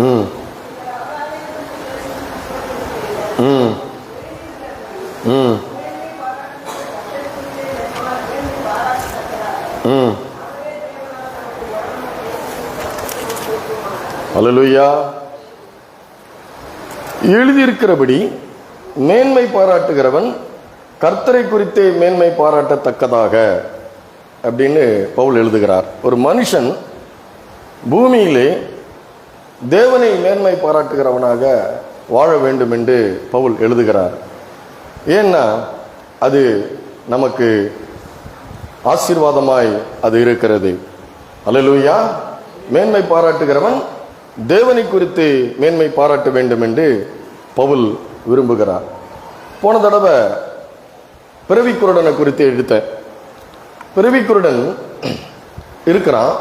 ம் ம் ம் ம் அல்லேலூயா. எழுதியிருக்கிறபடி மேன்மை பாராட்டுகிறவன் கர்த்தரை குறித்தே மேன்மை பாராட்டத்தக்கதாக அப்படின்னு பவுல் எழுதுகிறார். ஒரு மனுஷன் பூமியிலே தேவனை மேன்மை பாராட்டுகிறவனாக வாழ வேண்டும் என்று பவுல் எழுதுகிறார். ஏன்னா அது நமக்கு ஆசீர்வாதமாய் அது இருக்கிறது. அல்லேலூயா. மேன்மை பாராட்டுகிறவன் தேவனை குறித்து மேன்மை பாராட்ட வேண்டும் என்று பவுல் விரும்புகிறார். போன தடவை பிறவிக்குருடனை குறித்து எடுத்தேன். பிறவிக்குருடன் இருக்கிறான்.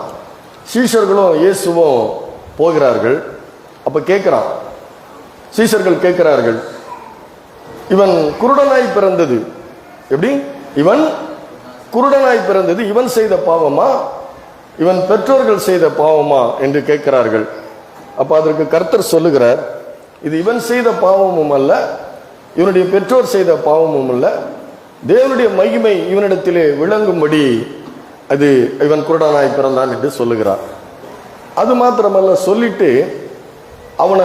சீஷர்களும் இயேசுவும் போகிறார்கள். அப்ப கேட்கிறான், சீஷர்கள் கேட்கிறார்கள், இவன் குருடனாய் பிறந்தது எப்படி? இவன் குருடனாய் பிறந்தது இவன் செய்த பாவமா, இவன் பெற்றோர்கள் செய்த பாவமா என்று கேட்கிறார்கள். அப்ப அதற்கு கர்த்தர் சொல்லுகிறார், இது இவன் செய்த பாவமும் அல்ல, இவனுடைய பெற்றோர் செய்த பாவமும் அல்ல, தேவனுடைய மகிமை இவனிடத்திலே விளங்கும்படி அது இவன் குருடனாய் பிறந்தான் என்று சொல்லுகிறார். அது மாத்திரமல்ல, சொல்லிட்டு அவனை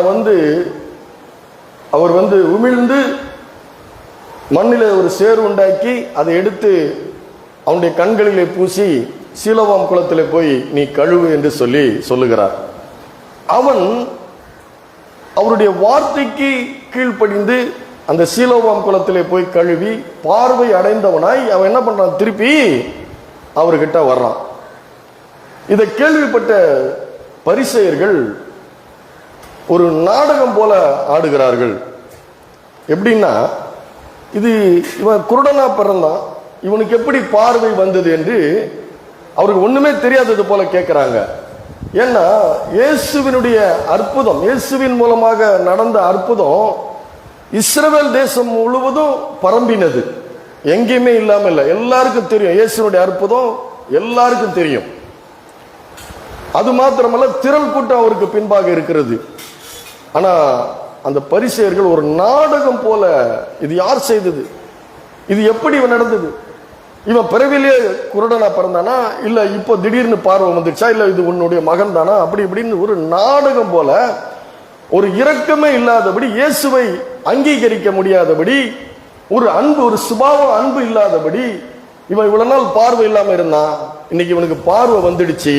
அவர் உமிழ்ந்து மண்ணிலே ஒரு சேறு உண்டாக்கி அதை எடுத்து அவனுடைய கண்களிலே பூசி சீலோவாம் குளத்திலே போய் நீ கழுவு என்று சொல்லுகிறார். அவன் அவருடைய வார்த்தைக்கு கீழ்ப்படிந்து அந்த சீலோவாம் குளத்திலே போய் கழுவி பார்வை அடைந்தவனாய் அவன் என்ன பண்றான், திருப்பி அவர்கிட்ட வர்றான். இதை கேள்விப்பட்ட பரிசேயர்கள் ஒரு நாடகம் போல ஆடுகிறார்கள். எப்படின்னா, இது இவன் குருடனா பிறந்தான், இவனுக்கு எப்படி பார்வை வந்தது என்று அவருக்கு ஒண்ணுமே தெரியாதது போல கேட்கிறாங்க. ஏன்னா இயேசுவினுடைய அற்புதம், இயேசுவின் மூலமாக நடந்த அற்புதம் இஸ்ரவேல் தேசம் முழுவதும் பரம்பினது, எங்கேயுமே இல்லாம இல்லை, எல்லாருக்கும் தெரியும். இயேசுனுடைய அற்புதம் எல்லாருக்கும் தெரியும். அது மாத்திரமல்ல, திரள் கூட்டம் அவருக்கு பின்பாக இருக்கிறது. ஆனா அந்த பரிசேயர்கள் ஒரு நாடகம் போல, இது யார் செய்தது, இது எப்படி இவன் நடந்தது, இவன் பிறவிலே குருடனா பிறந்தானா, இல்ல இப்போ திடீர்னு பார்வை வந்துச்சா, இல்ல இது உன்னுடைய மகன் தானா, அப்படி இப்படின்னு ஒரு நாடகம் போல, ஒரு இரக்கமே இல்லாதபடி, இயேசுவை அங்கீகரிக்க முடியாதபடி, ஒரு அன்பு, ஒரு சுபாவம் அன்பு இல்லாதபடி, இவன் இவ்வளவு நாள் பார்வை இல்லாம இருந்தான், இன்னைக்கு இவனுக்கு பார்வை வந்துடுச்சு,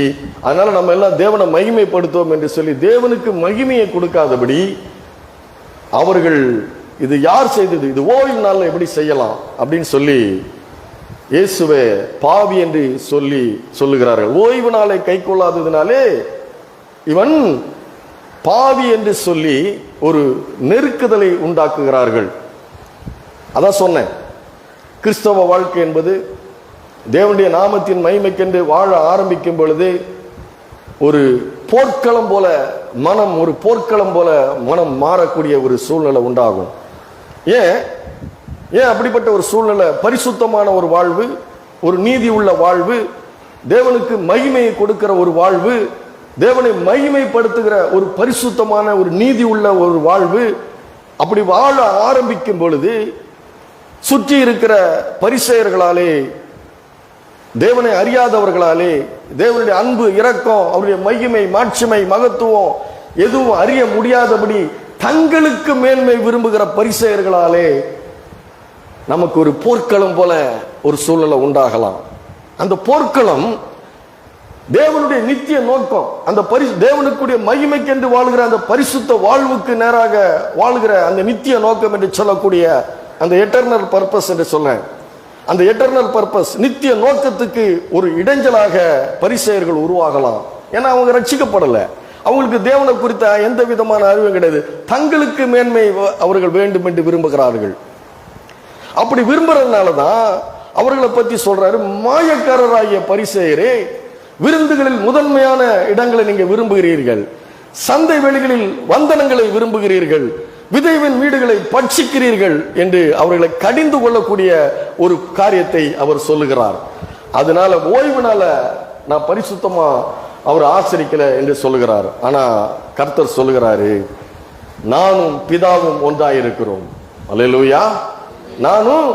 அதனால நம்ம எல்லாம் தேவனை மகிமைப்படுத்துவோம் என்று சொல்லி தேவனுக்கு மகிமையை கொடுக்காதபடி அவர்கள் இது யார் செய்தது, இது ஓய்வு நாள்ல எப்படி செய்யலாம் அப்படின்னு சொல்லி இயேசுவை பாவி என்று சொல்லுகிறார்கள். ஓய்வு நாளை கை கொள்ளாததினாலே இவன் பாவி என்று சொல்லி ஒரு நெருக்குதலை உண்டாக்குகிறார்கள். அதான் சொன்னேன், கிறிஸ்தவ வாழ்க்கை என்பது தேவனுடைய நாமத்தின் மகிமைக்கென்று வாழ ஆரம்பிக்கும் பொழுது ஒரு போர்க்களம் போல மனம், ஒரு போர்க்களம் போல மனம் மாறக்கூடிய ஒரு சூழ்நிலை உண்டாகும். ஏன் அப்படிப்பட்ட ஒரு சூழ்நிலை? பரிசுத்தமான ஒரு வாழ்வு, ஒரு நீதி உள்ள வாழ்வு, தேவனுக்கு மகிமையை கொடுக்கிற ஒரு வாழ்வு, தேவனை மகிமைப்படுத்துகிற ஒரு பரிசுத்தமான ஒரு நீதி உள்ள ஒரு வாழ்வு, அப்படி வாழ ஆரம்பிக்கும் பொழுது சுற்றி இருக்கிற பரிசேயர்களாலே, தேவனை அறியாதவர்களாலே, தேவனுடைய அன்பு, இரக்கம், அவருடைய மகிமை, மாட்சிமை, மகத்துவம் எதுவும் அறிய முடியாதபடி தங்களுக்கு மேன்மை விரும்புகிற பரிசேயர்களாலே நமக்கு ஒரு போர்க்களம் போல ஒரு சூழ்நிலை உண்டாகலாம். அந்த போர்க்களம் தேவனுடைய நித்திய நோக்கம், அந்த தேவனுக்குரிய மகிமைக்கென்று வாழ்கிற அந்த பரிசுத்த வாழ்வுக்கு நேராக வாழ்கிற அந்த நித்திய நோக்கம் என்று சொல்லக்கூடிய அந்த எட்டர்னல் பர்பஸ் என்று சொன்னேன். அந்த எட்டர்னல் பர்பஸ், நித்திய நோக்கத்துக்கு ஒரு இடைஞ்சலாக பரிசேயர்கள் உருவாகலாம். ஏன்னா அவங்க ரட்சிக்கப்படல, அவங்களுக்கு தேவனை குறித்த எந்த விதமான அறிவும் கிடையாது, தங்களுக்கு மேன்மை அவர்கள் வேண்டும் என்று விரும்புகிறார்கள். அப்படி விரும்புறதுனாலதான் அவர்களை பற்றி சொல்றாரு, மாயக்காரராகிய பரிசேயரே, விருந்துகளில் முதன்மையான இடங்களை நீங்க விரும்புகிறீர்கள், சந்தை வெளிகளில் வந்தனங்களை விரும்புகிறீர்கள், விதைவின் வீடுகளை பட்சிக்கிறீர்கள் என்று அவர்களை கடிந்து கொள்ளக்கூடிய ஒரு காரியத்தை அவர் சொல்லுகிறார். அதனால ஓய்வுனால நான் பரிசுத்தமா அவர் ஆசரிக்கல என்று சொல்லுகிறார். ஆனா கர்த்தர் சொல்லுகிறாரு, நானும் பிதாவும் ஒன்றாயிருக்கிறோம். அல்லேலூயா. நானும்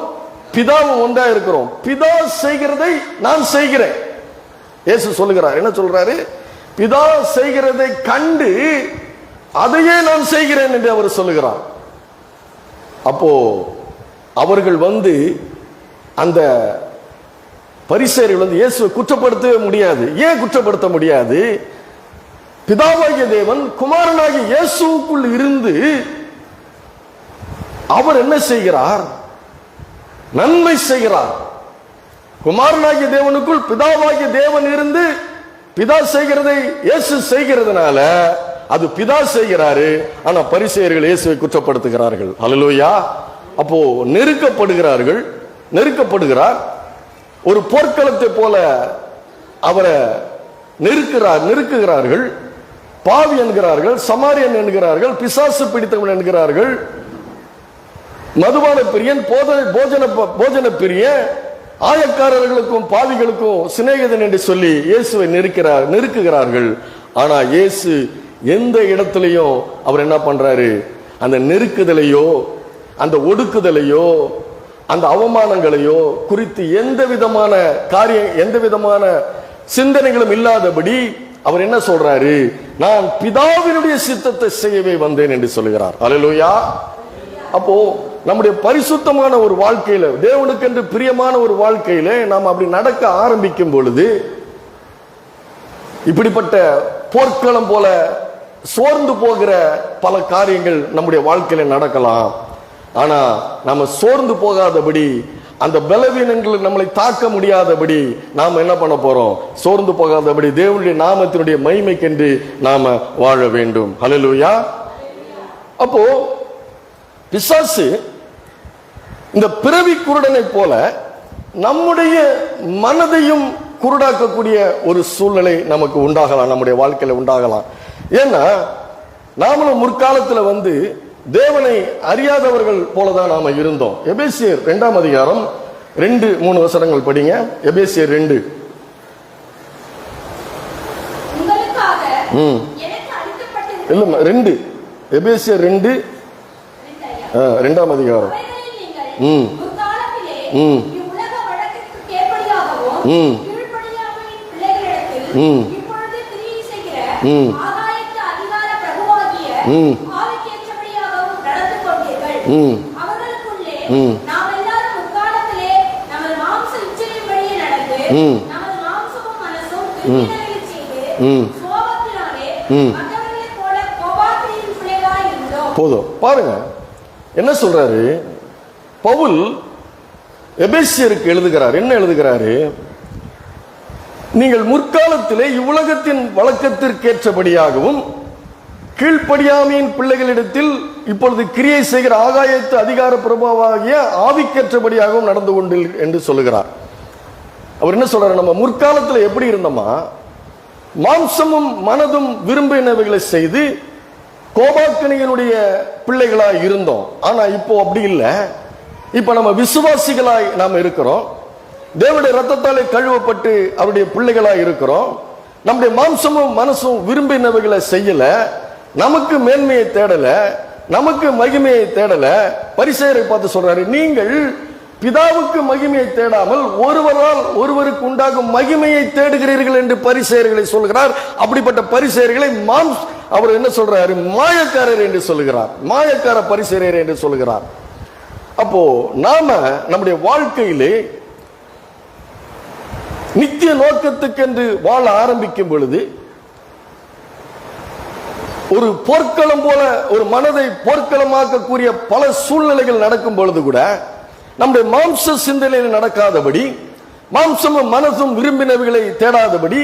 பிதாவும் ஒன்றாயிருக்கிறோம். பிதா செய்கிறதை நான் செய்கிறேன். இயேசு சொல்லுகிறார். என்ன சொல்றாரு? பிதா செய்கிறதை கண்டு அதையே நான் செய்கிறேன் என்று அவர் சொல்லுகிறார். அப்போ அவர்கள் அந்த பரிசேயர்கள் இயேசுவை குற்றப்படுத்தவே முடியாது. ஏன் குற்றப்படுத்த முடியாது? பிதாவாகிய தேவன் குமாரனாகிய இயேசுவுக்குள் இருந்து அவர் என்ன செய்கிறார்? நன்மை செய்கிறார். குமாரனாகிய தேவனுக்குள் பிதாவாகிய தேவன் இருந்து பிதா செய்கிறதை இயேசு செய்கிறதுனால அது பிதா செய்கிறாரு. ஆனா பரிசேயர்கள் இயேசுவை குற்றப்படுத்துகிறார்கள். அல்லேலூயா. அப்போ நெருக்கப்படுகிறார். ஒரு போர்க்களத்தை போல அவரை நெருக்குகிறார்கள். பாவி என்கிறார்கள், சமாரியன் என்கிறார்கள், பிசாசு பிடித்தவன் என்கிறார்கள், மதுபான பிரியன், போஜன பிரியன், ஆயக்காரர்களுக்கும் பாவிகளுக்கும் சிநேகிதன் என்று சொல்லி இயேசுவை நெருக்குகிறார்கள். ஆனா இயேசு எந்த இடத்திலையும் அவர் என்ன பண்றாரு? அந்த நெருக்குதலையோ அந்த ஒடுக்குதலையோ அந்த அவமானங்களையோ குறித்து எந்த விதமான சிந்தனைகளும் இல்லாதபடி அவர் என்ன சொல்றாரு? நான் பிதாவினுடைய சித்தத்தை செய்யவே வந்தேன் என்று சொல்கிறார். அல்லேலூயா. அப்போ நம்முடைய பரிசுத்தமான ஒரு வாழ்க்கையில, தேவனுக்கு என்று பிரியமான ஒரு வாழ்க்கையில நாம் அப்படி நடக்க ஆரம்பிக்கும் பொழுது இப்படிப்பட்ட போர்க்களம் போல சோர்ந்து போகிற பல காரியங்கள் நம்முடைய வாழ்க்கையில நடக்கலாம். ஆனா நம்ம சோர்ந்து போகாதபடி, அந்த பலவீனங்கள் நம்மளை தாக்க முடியாதபடி நாம என்ன பண்ண போறோம்? சோர்ந்து போகாதபடி தேவனுடைய நாமத்தினுடைய மகிமைக்கென்று நாம வாழ வேண்டும். ஹல்லேலூயா. அப்போ பிசாசு இந்த பிறவி குருடனை போல நம்முடைய மனதையும் குருடாக்கக்கூடிய ஒரு சூழ்நிலை நமக்கு உண்டாகலாம், நம்முடைய வாழ்க்கையில உண்டாகலாம். ஏன்னா நாமளும் முற்காலத்துல தேவனை அறியாதவர்கள் போலதான் நாம இருந்தோம். எபேசியர் 2ஆம் அதிகாரம் 2-3 வசனங்கள் படிங்க. எபேசியர் 2. இல்ல 2, எபேசியர் 2 2ஆம் அதிகாரம். போதும் பாருங்க என்ன சொல்றாரு பவுல். எபேசியருக்கு எழுதுகிறார். என்ன எழுதுகிறாரு? நீங்கள் முற்காலத்திலே இவ்வுலகத்தின் வழக்கத்திற்கேற்றபடியாகவும் கீழ்ப்படியாமையின் பிள்ளைகளிடத்தில் இப்பொழுது கிரியை செய்கிற ஆகாயத்து அதிகார பிரபாவாகிய ஆவிக்கேற்றபடியாகவும் நடந்து கொண்டு என்று சொல்லுகிறார். அவர் என்ன சொல்றாரு? நம்ம முற்காலத்தில் எப்படி இருந்தோமா? மாம்சமும் மனதும் விரும்பினவைகளை செய்து கோபாக்கினியினுடைய பிள்ளைகளாய் இருந்தோம். ஆனா இப்போ அப்படி இல்லை. இப்ப நம்ம விசுவாசிகளாய் நாம் இருக்கிறோம். தேவனுடைய ரத்தத்தாலே கழுவப்பட்டு அவருடைய பிள்ளைகளாய் இருக்கிறோம். நம்முடைய மாம்சமும் மனசும் விரும்பினவைகளை செய்யல, நமக்கு மேன்மையை தேடல, நமக்கு மகிமையை தேடல. பரிசேயரை பார்த்து சொல்றாரு, நீங்கள் பிதாவுக்கு மகிமையை தேடாமல் ஒருவரால் ஒருவருக்கு உண்டாகும் மகிமையை தேடுகிறீர்கள் என்று பரிசேயர்களை சொல்கிறார். அப்படிப்பட்ட பரிசேயர்களை அவர் என்ன சொல்றாரு? மாயக்காரர் என்று சொல்லுகிறார். மாயக்கார பரிசேயர் என்று சொல்லுகிறார். அப்போ நாம நம்முடைய வாழ்க்கையிலே நித்திய நோக்கத்துக்கென்று வாழ ஆரம்பிக்கும் பொழுது ஒரு போர்க்களம் போல ஒரு மனதை போர்க்களமாக்கக்கூடிய பல சூழ்நிலைகள் நடக்கும் பொழுது கூட நம்முடைய மாம்ச சிந்தனையில் நடக்காதபடி, மாம்சமும் மனசும் விரும்பினவைகளை தேடாதபடி,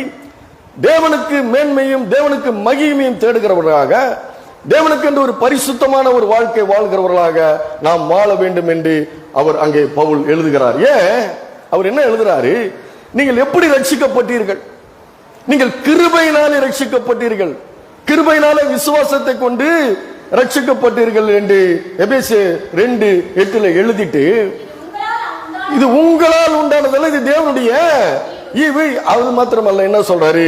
தேவனுக்கு மேன்மையும் தேவனுக்கு மகிமையும் தேடுகிறவர்களாக, தேவனுக்கு என்று ஒரு பரிசுத்தமான ஒரு வாழ்க்கை வாழ்கிறவர்களாக நாம் வாழ வேண்டும் என்று அவர் அங்கே பவுல் எழுதுகிறார். ஏன் அவர் என்ன எழுதுறாரு? நீங்கள் எப்படி ரட்சிக்கப்பட்டீர்கள்? நீங்கள் கிருபையினாலே ரட்சிக்கப்பட்டீர்கள், கிருபையினாலே விசுவாசத்தை கொண்டு ரட்சிக்கப்பட்டீர்கள் என்று எபேசியர் 2:8 எழுதிட்டு, இது உங்களால் உண்டானதல்ல, இது தேவனுடைய ஈவு. அது மாத்திரமல்ல, என்ன சொல்றாரு?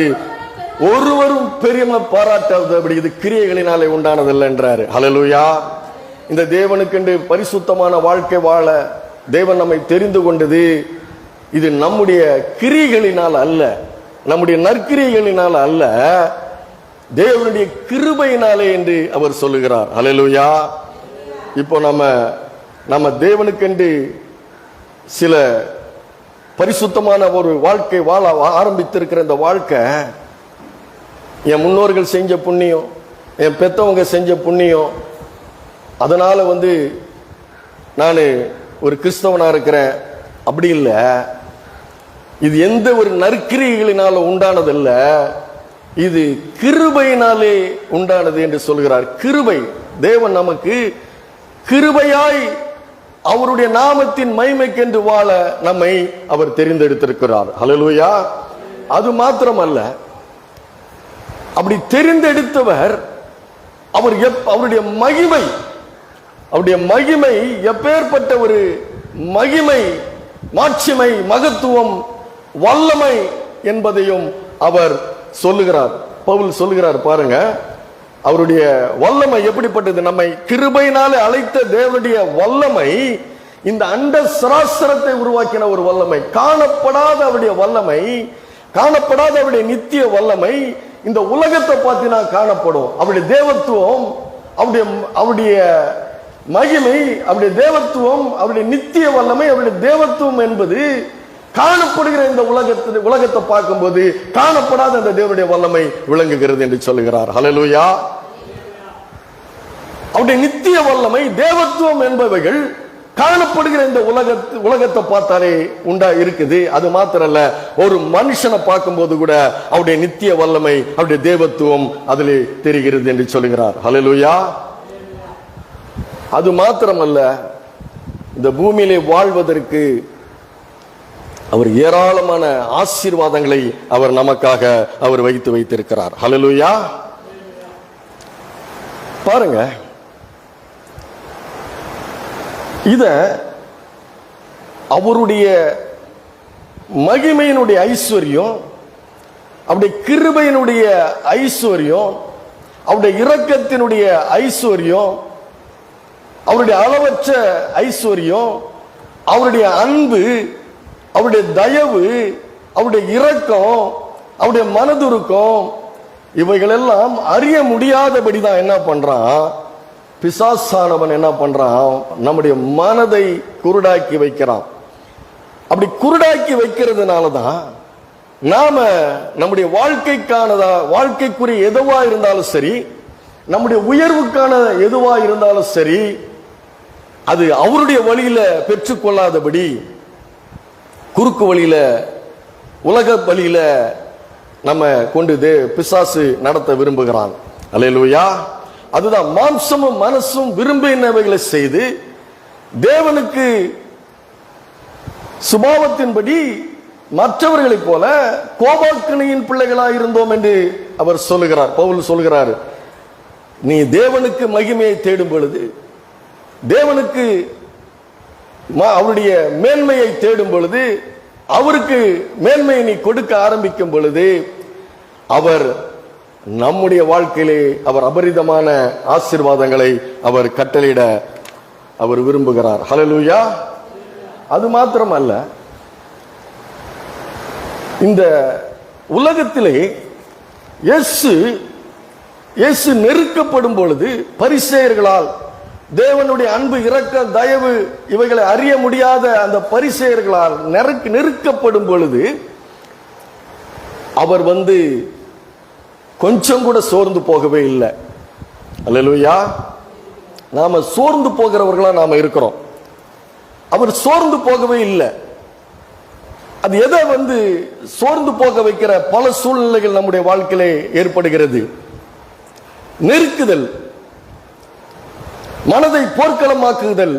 ஒருவரும் பெருமை பாராட்டாதபடி இது கிரியைகளினாலே உண்டானதில்லை என்றாரு. ஹல்லேலூயா. இந்த தேவனுக்கென்று பரிசுத்தமான வாழ்க்கை வாழ தேவன் நம்மை தெரிந்து கொண்டது இது நம்முடைய கிரியைகளினால் அல்ல, நம்முடைய நற்கிரியைகளினால் அல்ல, தேவனுடைய கிருபையினாலே என்று அவர் சொல்லுகிறார். ஹல்லேலூயா. இப்போ நம்ம தேவனுக்கென்று சில பரிசுத்தமான ஒரு வாழ்க்கை வாழ ஆரம்பித்திருக்கிற இந்த வாழ்க்கை என் முன்னோர்கள் செஞ்ச புண்ணியம், என் பெத்தவங்க செஞ்ச புண்ணியம், அதனால நான் ஒரு கிறிஸ்தவனா இருக்கிறேன் அப்படி இல்லை. இது எந்த ஒரு நற்கிரியைகளினால உண்டானதல்ல, இது கிருபையினாலே உண்டானது என்று சொல்கிறார். கிருபை, தேவன் நமக்கு கிருபையாய் அவருடைய நாமத்தின் மகிமைக்கென்று வாழ நம்மை அவர் தெரிந்தெடுத்திருக்கிறார். ஹல்லேலூயா. அது மாத்திரமல்ல, அப்படி தெரிந்தெடுத்தவர் அவருடைய மகிமை எப்பேற்பட்ட ஒரு மகிமை, மாட்சிமை, மகத்துவம், வல்லமை என்பதையும் அவர் சொல்லுகிறார். பவுல் சொல்லுகிறார் பாருங்க, அவருடைய வல்லமை எப்படிப்பட்டது. நம்மை கிருபையினாலே அழைத்த தேவனுடைய வல்லமை இந்த அண்ட சராசரத்தை உருவாக்கின ஒரு வல்லமை, காணப்படாத அவருடைய வல்லமை, காணப்படாத அவருடைய நித்திய வல்லமை இந்த உலகத்தை பார்த்தினா காணப்படும். அவருடைய தேவத்துவம், அவருடைய மகிமை, அவருடைய தேவத்துவம், அவருடைய நித்திய வல்லமை, அவருடைய தேவத்துவம் என்பது காணப்படுகிற இந்த உலகத்தை பார்க்கும்போது காணப்படாத அந்த தேவனுடைய வல்லமை விளங்குகிறது என்று சொல்லுகிறார். ஹல்லேலூயா. அவருடைய நித்திய வல்லமை, தேவத்துவம் என்பவைகள் காணப்படுகிற இந்த உலகத்தை பார்த்தாலே உண்டா இருக்குது. அது மாத்திரல்ல, ஒரு மனுஷனை பார்க்கும்போது கூட அவருடைய நித்திய வல்லமை, அவருடைய தேவத்துவம் அதிலே தெரிகிறது என்று சொல்லுகிறார். ஹல்லேலூயா. அது மாத்திரமல்ல, இந்த பூமியிலே வாழ்வதற்கு அவர் ஏராளமான ஆசீர்வாதங்களை அவர் நமக்காக அவர் வைத்திருக்கிறார். ஹல்லேலூயா. பாருங்க, இத அவருடைய மகிமையினுடைய ஐஸ்வர்யம், அவருடைய கிருபையினுடைய ஐஸ்வர்யம், அவருடைய இரக்கத்தினுடைய ஐஸ்வர்யம், அவருடைய அளவற்ற ஐஸ்வர்யம், அவருடைய அன்பு, அவருடைய தயவு, அவருடைய இரக்கம், அவருடைய மனதுருக்கம், இவைகளெல்லாம் அறிய முடியாதபடிதான் என்ன பண்றான் பிசாசானவன், என்ன பண்றான், நம்முடைய மனதை குருடாக்கி வைக்கிறான். அப்படி குருடாக்கி வைக்கிறதுனாலதான் நாம நம்முடைய வாழ்க்கைக்குரிய எதுவா இருந்தாலும் சரி, நம்முடைய உயர்வுக்கான எதுவா இருந்தாலும் சரி, அது அவருடைய வழியில பெற்றுக்கொள்ளாதபடி குறுக்கு வழியில, உலக வழியில நம்ம கொண்டு பிசாசு நடத்த விரும்புகிறான். அல்லேலூயா. அதுதான் மாம்சமும் மனசும் விரும்பினவைகளை செய்து தேவனுக்கு சுபாவத்தின்படி மற்றவர்களைப் போல கோபாக்கினியின் பிள்ளைகளாக இருந்தோம் என்று அவர் சொல்லுகிறார். பவுல் சொல்லுகிறார், நீ தேவனுக்கு மகிமையை தேடும் பொழுது, தேவனுக்கு அவருடைய மேன்மையை தேடும் பொழுது, அவருக்கு மேன்மையை நீ கொடுக்க ஆரம்பிக்கும் பொழுது, அவர் நம்முடைய வாழ்க்கையிலே அவர் அபரிதமான ஆசீர்வாதங்களை அவர் கட்டளையிட அவர் விரும்புகிறார். ஹல்லேலூயா. அது மாத்திரமல்ல, இந்த உலகத்திலே இயேசு நெருக்கப்படும் பொழுது பரிசேயர்களால், தேவனுடைய அன்பு, இரக்க, தயவு இவைகளை அறிய முடியாத அந்த பரிசேயர்களால் நெருக்கப்படும் பொழுது அவர் கொஞ்சம் கூட சோர்ந்து போகவே இல்லை. அல்லேலூயா. நாம சோர்ந்து போகிறவர்களா நாம இருக்கிறோம், அவர் சோர்ந்து போகவே இல்லை. அது எதை சோர்ந்து போக வைக்கிற பல சூழ்நிலைகள் நம்முடைய வாழ்க்கையிலே ஏற்படுகிறது. நெருக்குதல், மனதை போர்க்களமாக்குதல்,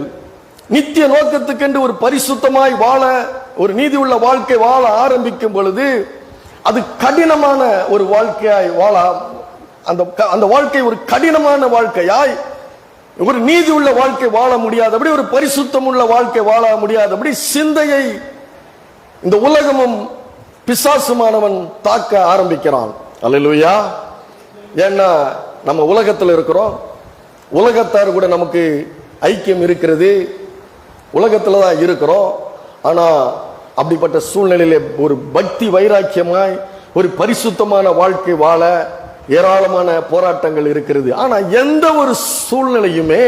நித்திய நோக்கத்துக்கென்று ஒரு பரிசுத்தமாய் வாழ, ஒரு நீதி உள்ள வாழ்க்கை வாழ ஆரம்பிக்கும் பொழுது அது கடினமான ஒரு வாழ்க்கையாய் வாழ, அந்த வாழ்க்கை ஒரு கடினமான வாழ்க்கையாய், ஒரு நீதி உள்ள வாழ்க்கை வாழ முடியாதபடி, ஒரு பரிசுத்தம் உள்ள வாழ்க்கை வாழ முடியாதபடி சிந்தையை இந்த உலகமும் பிசாசுமானவன் தாக்க ஆரம்பிக்கிறான். அல்லேலூயா. ஏன்னா நம்ம உலகத்தில் இருக்கிறோம், உலகத்தார் கூட நமக்கு ஐக்கியம் இருக்கிறது, உலகத்துல தான் இருக்கிறோம். ஆனா அப்படிப்பட்ட சூழ்நிலையில ஒரு பக்தி வைராக்கியமாய் ஒரு பரிசுத்தமான வாழ்க்கை வாழ ஏராளமான போராட்டங்கள் இருக்கிறது. ஆனா எந்த ஒரு சூழ்நிலையுமே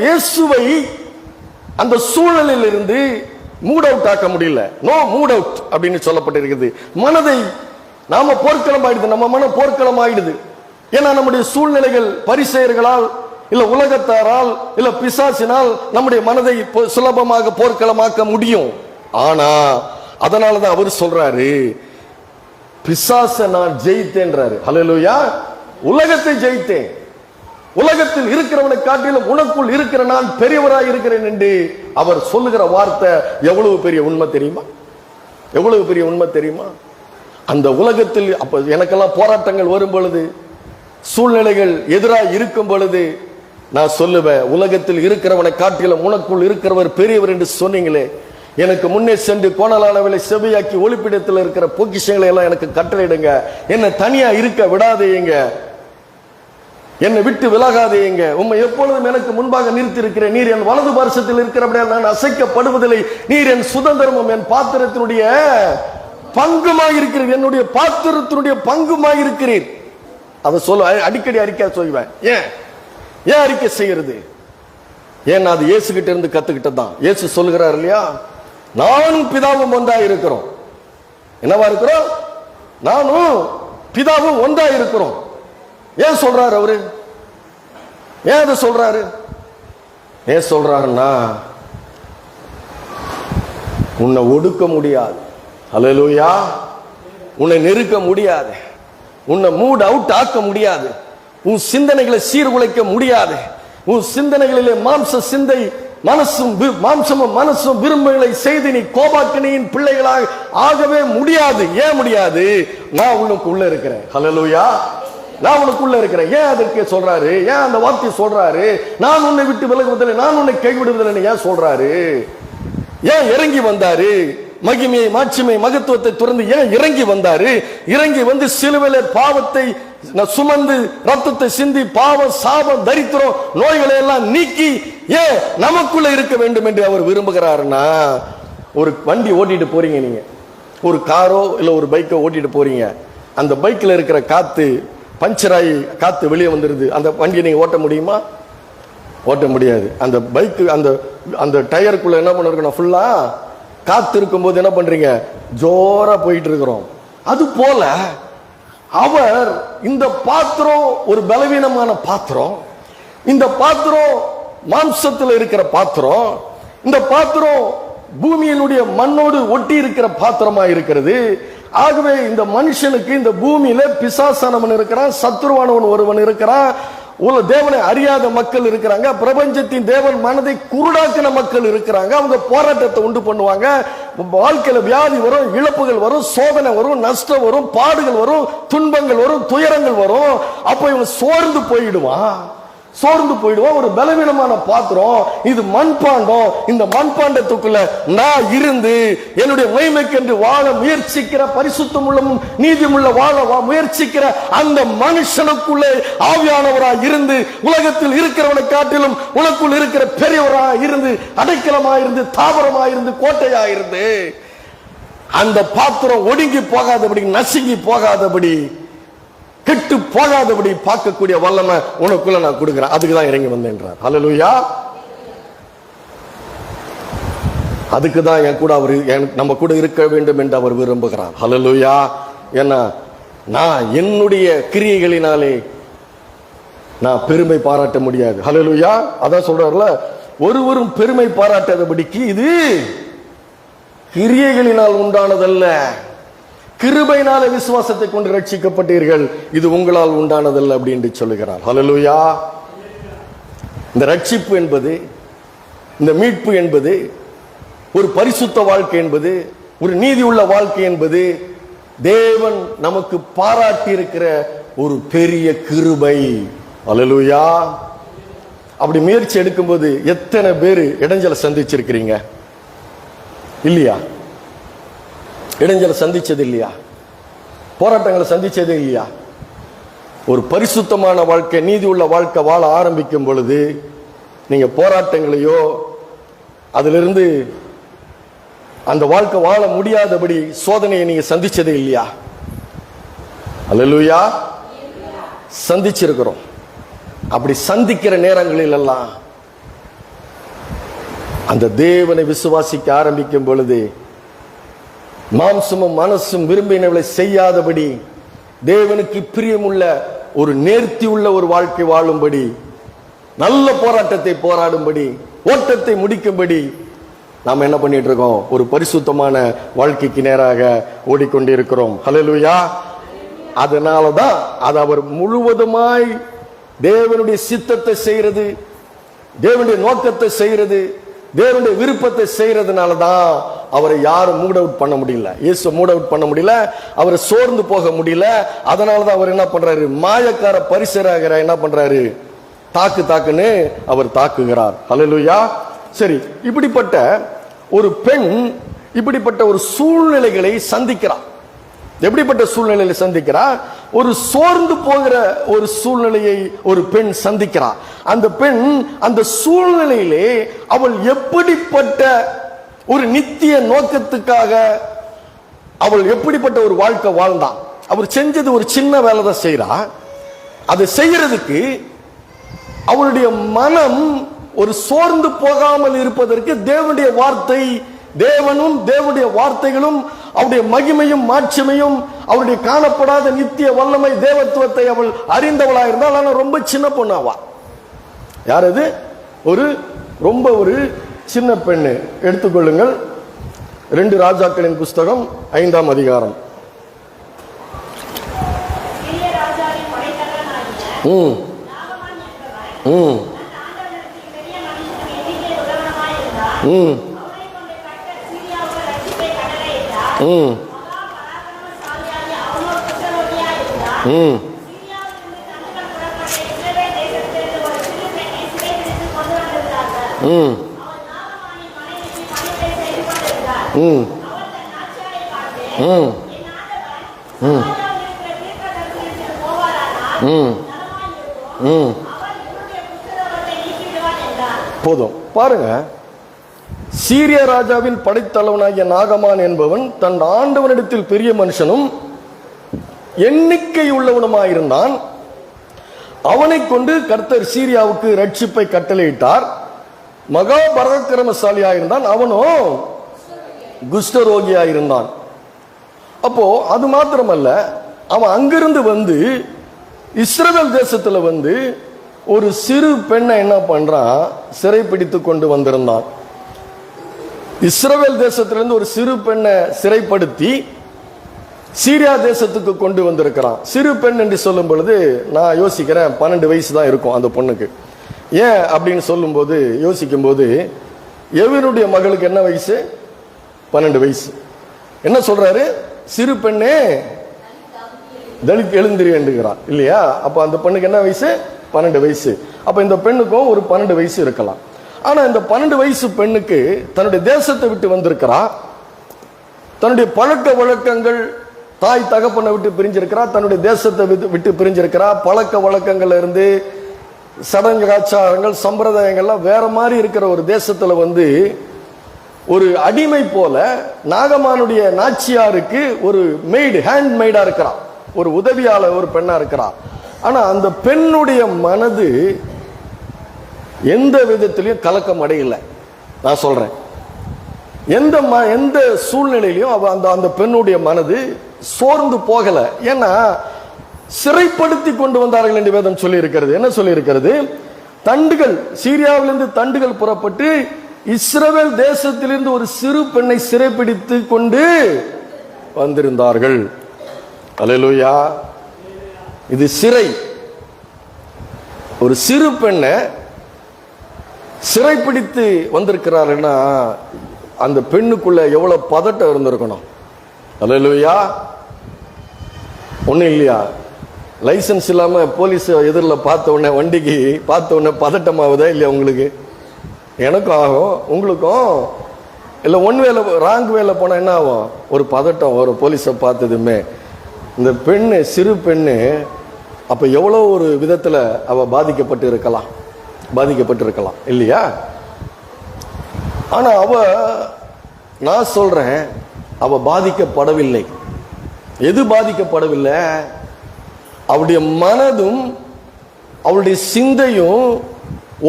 இயேசுவை அந்த சூழ்நிலையில் இருந்து மூட் அவுட் ஆக்க முடியல. நோ மூட் அவுட் அப்படின்னு சொல்லப்பட்டிருக்கிறது. மனதை நாம போர்க்களம் ஆயிடுது, நம்ம மனம் போர்க்களம் ஆயிடுது. ஏன்னா நம்முடைய சூழ்நிலைகள் பரிசேயர்களால் இல்ல உலகத்தாரால் இல்ல பிசாசினால் நம்முடைய மனதை சுலபமாக போர்க்களமாக்க முடியும். ஆனா அதனாலதான் அவர் சொல்றாரு, பிசாச நான் ஜெயித்தேன்றாரு. ஹல்லேலூயா. உலகத்தை ஜெயித்தேன், உலகத்தில் இருக்கிறவனை காட்டிலும் உனக்குள் இருக்கிற நான் பெரியவராய் இருக்கிறேன் என்று அவர் சொல்லுகிற வார்த்தை எவ்வளவு பெரிய உண்மை தெரியுமா? எவ்வளவு பெரிய உண்மை தெரியுமா? அந்த உலகத்தில் அப்ப எனக்கெல்லாம் போராட்டங்கள் வரும் பொழுது, சூழ்நிலைகள் எதிராக இருக்கும் பொழுது நான் சொல்லுவேன், உலகத்தில் இருக்கிறவனை காட்டிலும் உனக்குள் இருக்கிறவர் பெரியவர் என்று சொன்னீங்களே, எனக்கு முன்னே சென்று கோணலானவளை செவியாக்கி ஒளிப்பிடத்தில் இருக்கிற பொக்கிஷங்களை எல்லாம் எனக்கு கட்டளையிடுங்க, என்னை தனியா இருக்க விடாதேங்க, என்னை விட்டு விலகாதேங்க, உம்மை எப்பொழுதும் எனக்கு முன்பாக நிறுத்தி இருக்கிறேன், நீர் என் வலது பார்சத்தில் இருக்கிறபடியால் நான் அசைக்கப்படுவதில்லை, நீர் என் சுதந்திரமும் என் பாத்திரத்தினுடைய பங்குமாயிருக்கிறீர், என்னுடைய பாத்திரத்தினுடைய பங்குமாயிருக்கிறீர். அதை சொல்ல அடிக்கடி அறிக்கை சொல்லுவேன். ஏன் அறிக்கை செய்யறது? ஏன்னா அது இயேசு கிட்ட இருந்து கத்துக்கிட்டதான். இயேசு சொல்லுகிறார் இல்லையா, நானும் பிதாவும் ஒன்றா இருக்கிறோம். என்னவா இருக்கிறோம்? நானும் பிதாவும் ஒன்றா இருக்கிறோம். ஏன் சொல்றாரு அவரு? ஏன் அதை சொல்றாரு? ஏன் சொல்றாருன்னா, உன்னை ஒடுக்க முடியாது, அல்லேலூயா, உன்னை நெருக்க முடியாது, உன்னை மூட் அவுட் ஆக்க முடியாது, உன் சிந்தனைகளை சீர்குலைக்க முடியாது, உன் சிந்தனைகளிலே மாம்ச சிந்தை மாம்சமும் மனசும் விரும்புகளை செய்து நீ கோபாக்கினியின் பிள்ளைகளாக ஆகவே முடியாது. ஏன் முடியாது? நான் உனக்குள்ள இருக்கிறேன். ஹல்லேலூயா. நான் உனக்குள்ள இருக்கிறேன். ஏன் அதற்கு சொல்றாரு? ஏன் அந்த வார்த்தை சொல்றாரு? நான் உன்னை விட்டு விலகுவதில்லை, நான் உன்னை கைவிடுவதில்லை ஏன் சொல்றாரு? ஏன் இறங்கி வந்தாரு? மகிமையை மாட்சிமை மகத்துவத்தை துறந்து ஏன் இறங்கி வந்தாரு? இறங்கி வந்து சிலுவையிலே பாவத்தை சுமந்து ரத்தத்தை சிந்தி பாவ சாபம் தரித்திரம் நோய்களை எல்லாம் நீக்கி ஏன் நமக்குள்ள இருக்க வேண்டும் என்று அவர் விரும்புகிறாருன்னா, ஒரு வண்டி ஓட்டிட்டு போறீங்க, நீங்க ஒரு காரோ இல்ல ஒரு பைக்கோ ஓட்டிட்டு போறீங்க, அந்த பைக்ல இருக்கிற காத்து பஞ்சராகி காத்து வெளியே வந்துருது, அந்த வண்டியை நீங்க ஓட்ட முடியுமா? ஓட்ட முடியாது. அந்த பைக்கு அந்த டயருக்குள்ள என்ன பண்ணிருக்கணும்? ஃபுல்லா காத்து இருக்கும் போது என்ன பண்றீங்க? ஜோரா போயிட்டு இருக்கிறோம். அது போல அவர் இந்த பாத்திரம் ஒரு பலவீனமான பாத்திரம், இந்த பாத்திரம் மாம்சத்தில் இருக்கிற பாத்திரம், இந்த பாத்திரம் பூமியினுடைய மண்ணோடு ஒட்டி இருக்கிற பாத்திரமா இருக்கிறது. ஆகவே இந்த மனுஷனுக்கு இந்த பூமியில பிசாசானவன் இருக்கிறான், சத்துருவானவன் ஒருவன் இருக்கிறான், தேவனை அறியாத மக்கள் இருக்கிறாங்க, பிரபஞ்சத்தின் தேவன் மனதை குருடாக்கின மக்கள் இருக்கிறாங்க. அவங்க போராட்டத்தை உண்டு பண்ணுவாங்க, வாழ்க்கையில வியாதி வரும், இழப்புகள் வரும், சோதனை வரும், நஷ்டம் வரும், பாடுகள் வரும், துன்பங்கள் வரும், துயரங்கள் வரும். அப்ப இவன் சோர்ந்து போயிடுவான். ஒரு பலவீனமான பாத்திரம் இது, மண்பாண்டம். இந்த மண்பாண்டத்துக்குள்ள நான் இருந்து என்னுடைய மகிமைக்கென்று வாழ முயற்சிக்கிற, பரிசுத்தம் உள்ளமும் நீதியுள்ள வாழ முயற்சிக்கிற அந்த மனுஷனுக்குள்ளே ஆவியானவராய் இருந்து உலகத்தில் இருக்கிறவனை காட்டிலும் உனக்குள் இருக்கிற பெரியவராய் இருந்து அடைக்கலமாயிருந்து தாவரமாயிருந்து கோட்டையாயிருந்து அந்த பாத்திரம் ஒடுங்கி போகாதபடி, நசுங்கி போகாதபடி, கெட்டு போகாதபடி பார்க்கக்கூடிய வல்லமை உனக்குள்ள நான் கொடுக்கிறேன். அதுக்குதான் இறங்கி வந்தேன்றார். ஹல்லேலூயா. அதுக்குதான் என் கூட அவர் நம்ம கூட இருக்க வேண்டும் என்று அவர் விரும்புகிறார். ஹல்லேலூயா. ஏன்னா நான் என்னுடைய கிரியைகளினாலே நான் பெருமை பாராட்ட முடியாது. ஹல்லேலூயா. அதான் சொல்றாருல, ஒருவரும் பெருமை பாராட்டாதபடிக்கு இது கிரியைகளினால் உண்டானதல்ல, கிருபையினால விசுவாசத்தை கொண்டு ரட்சிக்கப்பட்டீர்கள், இது உங்களால் உண்டானதல்ல அப்படின்னு சொல்லுகிறார். ஹல்லேலூயா. இந்த ரட்சிப்பு என்பது, இந்த மீட்பு என்பது, ஒரு பரிசுத்த வாழ்க்கை என்பது, ஒரு நீதி உள்ள வாழ்க்கை என்பது தேவன் நமக்கு பாராட்டி இருக்கிற ஒரு பெரிய கிருபை. ஹல்லேலூயா. அப்படி முயற்சி எடுக்கும்போது எத்தனை பேர் இடைஞ்சலை சந்திச்சிருக்கிறீங்க இல்லையா? இடைஞ்சலை சந்திச்சது இல்லையா? போராட்டங்களை சந்திச்சதே இல்லையா? ஒரு பரிசுத்தமான வாழ்க்கை, நீதி உள்ள வாழ்க்கை வாழ ஆரம்பிக்கும் பொழுது நீங்க போராட்டங்களையோ அதிலிருந்து அந்த வாழ்க்கை வாழ முடியாதபடி சோதனையை நீங்க சந்திச்சதே இல்லையா? அல்லேலூயா, சந்திச்சிருக்கிறோம். அப்படி சந்திக்கிற நேரங்களில் எல்லாம் அந்த தேவனை விசுவாசிக்க ஆரம்பிக்கும் பொழுது மாம்சமும் மனசும் விரும்பினவளை செய்யாதபடி தேவனுக்கு பிரியமுள்ள ஒரு நேர்த்தி உள்ள ஒரு வாழ்க்கை வாழும்படி, நல்ல போராட்டத்தை போராடும்படி, ஓட்டத்தை முடிக்கும்படி நாம் என்ன பண்ணிட்டு இருக்கோம்? ஒரு பரிசுத்தமான வாழ்க்கைக்கு நேராக ஓடிக்கொண்டிருக்கிறோம். ஹல்லேலூயா. அதனாலதான் அது அவர் முழுவதுமாய் தேவனுடைய சித்தத்தை செய்யறது, தேவனுடைய நோக்கத்தை செய்யறது, தேவனுடைய விருப்பத்தை செய்யறதுனாலதான் அவரை யாரும் மூட் அவுட் பண்ண முடியல. இயேசு மூட் அவுட் பண்ண முடியல, அவரை சோர்ந்து போக முடியல. அதனாலதான் அவர் என்ன பண்றாரு? மாயக்கார பரிசேயராக என்ன பண்றாரு? தாக்குன்னு அவர் தாக்குகிறார். ஹல்லேலூயா. சரி, இப்படிப்பட்ட ஒரு பெண் இப்படிப்பட்ட ஒரு சூழ்நிலைகளை சந்திக்கிறார். எப்படிப்பட்ட சூழ்நிலையை சந்திக்கிறார்? ஒரு சோர்ந்து போகிற ஒரு சூழ்நிலையை ஒரு பெண் சந்திக்கிறார். அந்த பெண் அந்த சூழ்நிலையிலே அவள் எப்படிப்பட்ட ஒரு நித்திய நோக்கத்துக்காக அவள் எப்படிப்பட்ட ஒரு வாழ்க்கை வாழ்ந்தான்? அவர் செஞ்சது ஒரு சின்ன வேலை தான் செய்யறா. அதை செய்யறதுக்கு அவளுடைய மனம் ஒரு சோர்ந்து போகாமல் இருப்பதற்கு தேவனுடைய வார்த்தை, தேவனும் தேவனுடைய வார்த்தைகளும் அவருடைய மகிமையும் மாட்சிமையும் அவருடைய காணப்படாத நித்திய வல்லமை தேவத்துவத்தை அவள் அறிந்தவளாக இருந்தால், ஆனால் ரொம்ப சின்ன பொண்ணாவா. யார் அது? ரொம்ப ஒரு சின்ன பெண்ணு. எடுத்துக்கொள்ளுங்கள் 2 ராஜாக்களின் புஸ்தகம் 5ஆம் அதிகாரம். போதும் பாருங்க. சீரிய ராஜாவின் படைத்தலைவனாகிய நாகமான் என்பவன் தன் ஆண்டவனிடத்தில் பெரிய மனுஷனும் எண்ணிக்கை உள்ளவனுமாயிருந்தான். அவனை கொண்டு கர்த்தர் சீரியாவுக்கு ரட்சிப்பை கட்டளையிட்டார். மகா பராக்கிரமசாலியாயிருந்தான். அவனும் குஷ்டரோகியாயிருந்தான். அப்போ அது மாத்திரமல்ல, அவன் அங்கிருந்து வந்து இஸ்ரவேல் தேசத்துல வந்து ஒரு சிறு பெண்ணை என்ன பண்றான்? சிறைப்பிடித்து கொண்டு வந்திருந்தான். இஸ்ரவேல் தேசத்திலிருந்து ஒரு சிறு பெண்ணை சிறைப்படுத்தி சீரியா தேசத்துக்கு கொண்டு வந்திருக்கிறான். சிறு பெண் என்று சொல்லும் பொழுது நான் யோசிக்கிறேன் 12 வயசு தான் இருக்கும் அந்த பொண்ணுக்கு. ஏன் அப்படின்னு சொல்லும் போது யோசிக்கும் போது, எவனுடைய மகளுக்கு என்ன வயசு? 12 வயசு. என்ன சொல்றாரு? சிறு பெண்ணே தலித் எழுந்திரி என்றுகிறார் இல்லையா? அப்ப அந்த பெண்ணுக்கு என்ன வயசு? 12 வயசு. அப்ப இந்த பெண்ணுக்கும் ஒரு 12 வயசு இருக்கலாம். ஆனா இந்த 12 வயசு பெண்ணுக்கு தன்னுடைய தேசத்தை விட்டு வந்திருக்கிறா, தன்னுடைய பழக்க வழக்கங்கள், தாய் தகப்பனை விட்டு பிரிஞ்சிருக்கிறா, தன்னுடைய தேசத்தை விட்டு பிரிஞ்சிருக்கிறா, பழக்க வழக்கங்கள்ல இருந்து சடங்கு ஆச்சாரங்கள் சம்பிரதாயங்கள்லாம் வேற மாதிரி இருக்கிற ஒரு தேசத்துல வந்து ஒரு அடிமை போல நாகமானுடைய நாச்சியாருக்கு ஒரு மெய்டு, ஹேண்ட் மெய்டா இருக்கிறா, ஒரு உதவியாளர், ஒரு பெண்ணா இருக்கிறா. ஆனா அந்த பெண்ணுடைய மனது எந்த விதத்திலையும் கலக்கம் அடையல. நான் சொல்றேன், எந்த சூழ்நிலையிலையும் அந்த பெண்ணுடைய மனது சோர்ந்து போகல. ஏன்னா சிறைப்படுத்தி கொண்டு வந்தார்கள் என்று வேதம் சொல்லி இருக்கிறது. என்ன சொல்லி இருக்கிறது? தண்டுகள், சீரியாவிலிருந்து தண்டுகள் புறப்பட்டு இஸ்ரவேல் தேசத்திலிருந்து ஒரு சிறு பெண்ணை சிறைப்பிடித்து கொண்டு வந்திருந்தார்கள். அல்லேலூயா. இது சிறை. ஒரு சிறு பெண்ணை சிறைப்பிடித்து வந்திருக்கிறாருன்னா அந்த பெண்ணுக்குள்ள எவ்வளவு பதட்டம் இருந்திருக்கணும். அல்லேலூயா. ஒண்ணும் இல்லையா? லைசன்ஸ் இல்லாம போலீஸ் எதிரில் பார்த்த உடனே, வண்டிக்கு பார்த்த உடனே பதட்டமாகுதா இல்லையா? உங்களுக்கு, எனக்கும் ஆகும், உங்களுக்கும். இல்லை ஒன் வேல ராங் வேல போனா என்ன ஆகும்? ஒரு பதட்டம் வரும் போலீஸை பார்த்ததுமே. இந்த பெண்ணு, சிறு பெண்ணு, அப்ப எவ்வளோ ஒரு விதத்துல அவ பாதிக்கப்பட்டு இருக்கலாம் இல்லையா? ஆனா நான் சொல்றேன், அவ பாதிக்கப்படவில்லை. எது பாதிக்கப்படவில்லை? அவளுடைய மனதும் அவளுடைய சிந்தையும்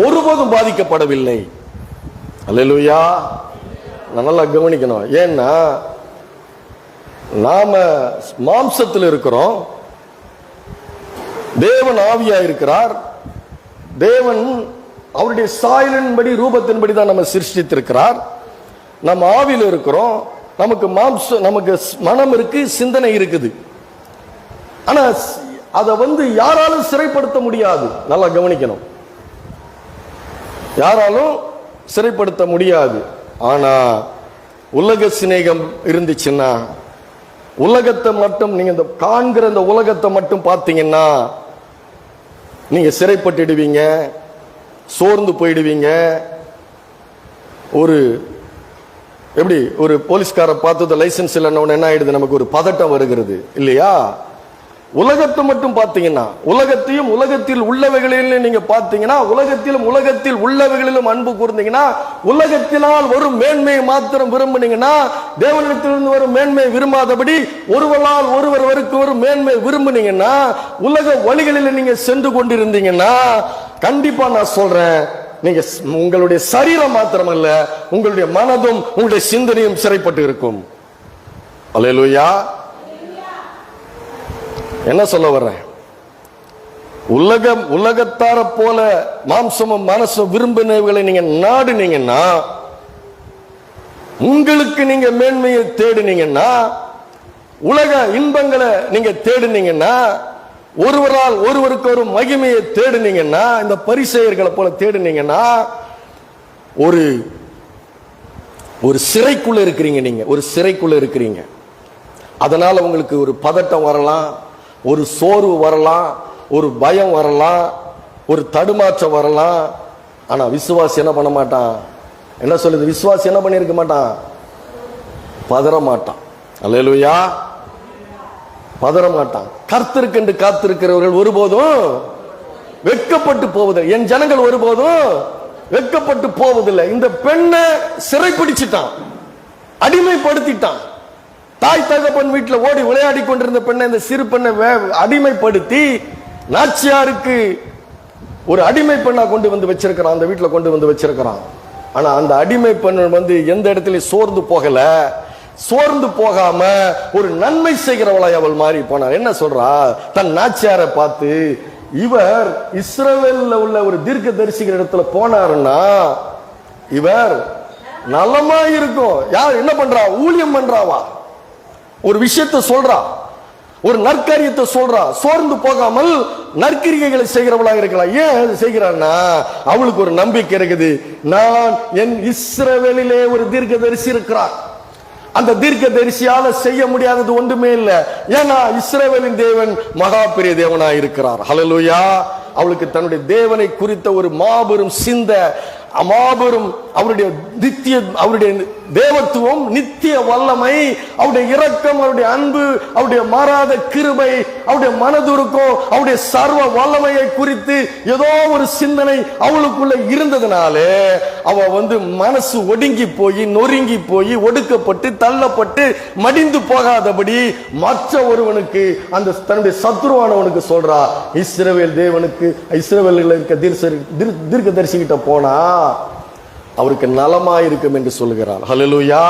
ஒருபோதும் பாதிக்கப்படவில்லை. அல்லேலூயா. நல்லா கவனிக்கணும். ஏன்னா நாம மாம்சத்தில் இருக்கிறோம், தேவன் ஆவியா இருக்கிறார். தேவன் அவருடைய சாயலின்படி, ரூபத்தின்படி தான் நம்ம சிருஷ்டித்திருக்கிறார். நம்ம ஆவியில் இருக்கிறோம், நமக்கு நமக்கு மனம் இருக்கு, சிந்தனை இருக்குது. ஆனா அதை யாராலும் சிறைப்படுத்த முடியாது. நல்லா கவனிக்கணும், யாராலும் சிறைப்படுத்த முடியாது. ஆனா உலக சிநேகம் இருந்துச்சுன்னா, உலகத்தை மட்டும் நீங்க இந்த காண்கிற இந்த உலகத்தை மட்டும் பார்த்தீங்கன்னா நீங்க சிறைப்பட்டுடுவீங்க, சோர்ந்து போயிடுவீங்க. எப்படி ஒரு போலீஸ்கார பார்த்தது லைசன்ஸ் இல்லைன்னு என்ன ஆயிடுது, நமக்கு ஒரு பதட்டம் வருகிறது இல்லையா? உலகத்தை மட்டும் பார்த்தீங்கன்னா, உலகத்தையும் உலகத்தில் உள்ளவைகளிலும் நீங்க பார்த்தீங்கன்னா, உலகத்தில் உள்ளவைகளிலும் அன்பு கூர்ந்தீங்கன்னா, உலகத்தினால் ஒரு மேன்மையை மாத்திரம் விரும்புனீங்கன்னா, தேவனிடத்திலிருந்து ஒரு மேன்மையை விரும்பாதபடி ஒருவரால் ஒருவருக்கு ஒரு மேன்மை விரும்புனீங்கன்னா, உலக வழிகளில் நீங்க சென்று கொண்டிருந்தீங்கன்னா, கண்டிப்பா நான் சொல்றேன், நீங்க உங்களுடைய சரீரம் மாத்திரமல்ல, உங்களுடைய மனதும் உங்களுடைய சிந்தனையும் சிறைப்பட்டு இருக்கும். அல்லேலூயா. என்ன சொல்ல வர்றேன்? உலகத்தார போல மாம்சமும் மனசும் விரும்பினவர்களை நீங்க நாடுனீங்கன்னா, உங்களுக்கு நீங்க மேன்மையை தேடினீங்கன்னா, உலக இன்பங்களை நீங்க தேடினீங்கன்னா, ஒருவரால் ஒருவருக்கு ஒரு மகிமையை தேடினீங்கன்னா, இந்த பரிசேயர்களை போல தேடினீங்கன்னா, ஒரு சிறைக்குள்ள இருக்கிறீங்க. நீங்க ஒரு சிறைக்குள்ள இருக்கிறீங்க. அதனால உங்களுக்கு ஒரு பதட்டம் வரலாம், ஒரு சோர்வு வரலாம், ஒரு பயம் வரலாம், ஒரு தடுமாற்றம் வரலாம். ஆனா விசுவாசி என்ன பண்ண மாட்டான்? என்ன சொல்லுது? விசுவாசி என்ன பண்ணிருக்க மாட்டான்? பதற மாட்டான். அல்லேலூயா. பதற மாட்டான். கர்த்தருக்கென்று காத்திருக்கிறவர்கள் ஒருபோதும் வெட்கப்பட்டு போவதில்லை. என் ஜனங்கள் ஒருபோதும் வெட்கப்பட்டு போவதில்லை. இந்த பெண்ணை சிறைப்பிடிச்சிட்டான், அடிமைப்படுத்திட்டான். தாய் தகப்பன் வீட்டில் ஓடி விளையாடி கொண்டிருந்த பெண்ணை, இந்த சிறு பெண்ணை அடிமைப்படுத்தி நாச்சியாருக்கு ஒரு அடிமை பெண்ணா கொண்டு வந்து வச்சிருக்கிறான், அந்த வீட்டில் கொண்டு வந்து வச்சிருக்கிறான். ஆனா அந்த அடிமை பெண் எந்த இடத்துலயும் சோர்ந்து போகாம ஒரு நன்மை செய்கிறவளாய் அவள் மாறி போனார். என்ன சொல்றா? தன் நாச்சியாரை பார்த்து, இவர் இஸ்ரவேல்ல உள்ள ஒரு தீர்க்கதரிசிக்கிற இடத்துல போனாருன்னா இவர் நலமா இருக்கும். யார் என்ன பண்றா? ஊழியம் பண்றாவா, ஒரு விஷயத்தை சொல்றா, ஒரு நற்காரியத்தை சொல்றா, சோர்ந்து போகாமல் நற்கிரிகைகளை செய்கிறவளாக இருக்கலாம். ஏன் செய்கிறான்னா, அவளுக்கு ஒரு நம்பிக்கை இருக்குது. நான் என் இஸ்ரவேலிலே ஒரு தீர்க்கதரிசி இருக்கிறார், அந்த தீர்க்கதரிசியால செய்ய முடியாதது ஒன்றுமே இல்லை. ஏன்னா இஸ்ரவேலின் தேவன் மகா பெரிய தேவனா இருக்கிறார். ஹல்லேலூயா. அவளுக்கு தன்னுடைய தேவனை குறித்த ஒரு மாபெரும் சிந்தை, மாபெரும் அவருடைய தேவத்துவம், நித்திய வல்லமை, அவருடைய இரக்கம், அவருடைய அன்பு, அவருடைய மாறாத கிருபை, அவருடைய மனதுருக்கம், அவருடைய சர்வ வல்லமையை குறித்து ஏதோ ஒரு சிந்தனை அவளுக்குள்ள இருந்ததுனாலே அவ மனசு ஒடுங்கி போய், நொறுங்கி போய், ஒடுக்கப்பட்டு, தள்ளப்பட்டு, மடிந்து போகாதபடி மற்ற ஒருவனுக்கு, அந்த தன்னுடைய சத்துருவானவனுக்கு சொல்றா, இஸ்ரவேல் தேவனுக்கு, இஸ்ரவேலில் இருக்க தீர்க்கதரிசி கிட்ட போனா அவருக்கு நலமாயிருக்கும் என்று சொல்லுகிறார். ஹல்லேலூயா.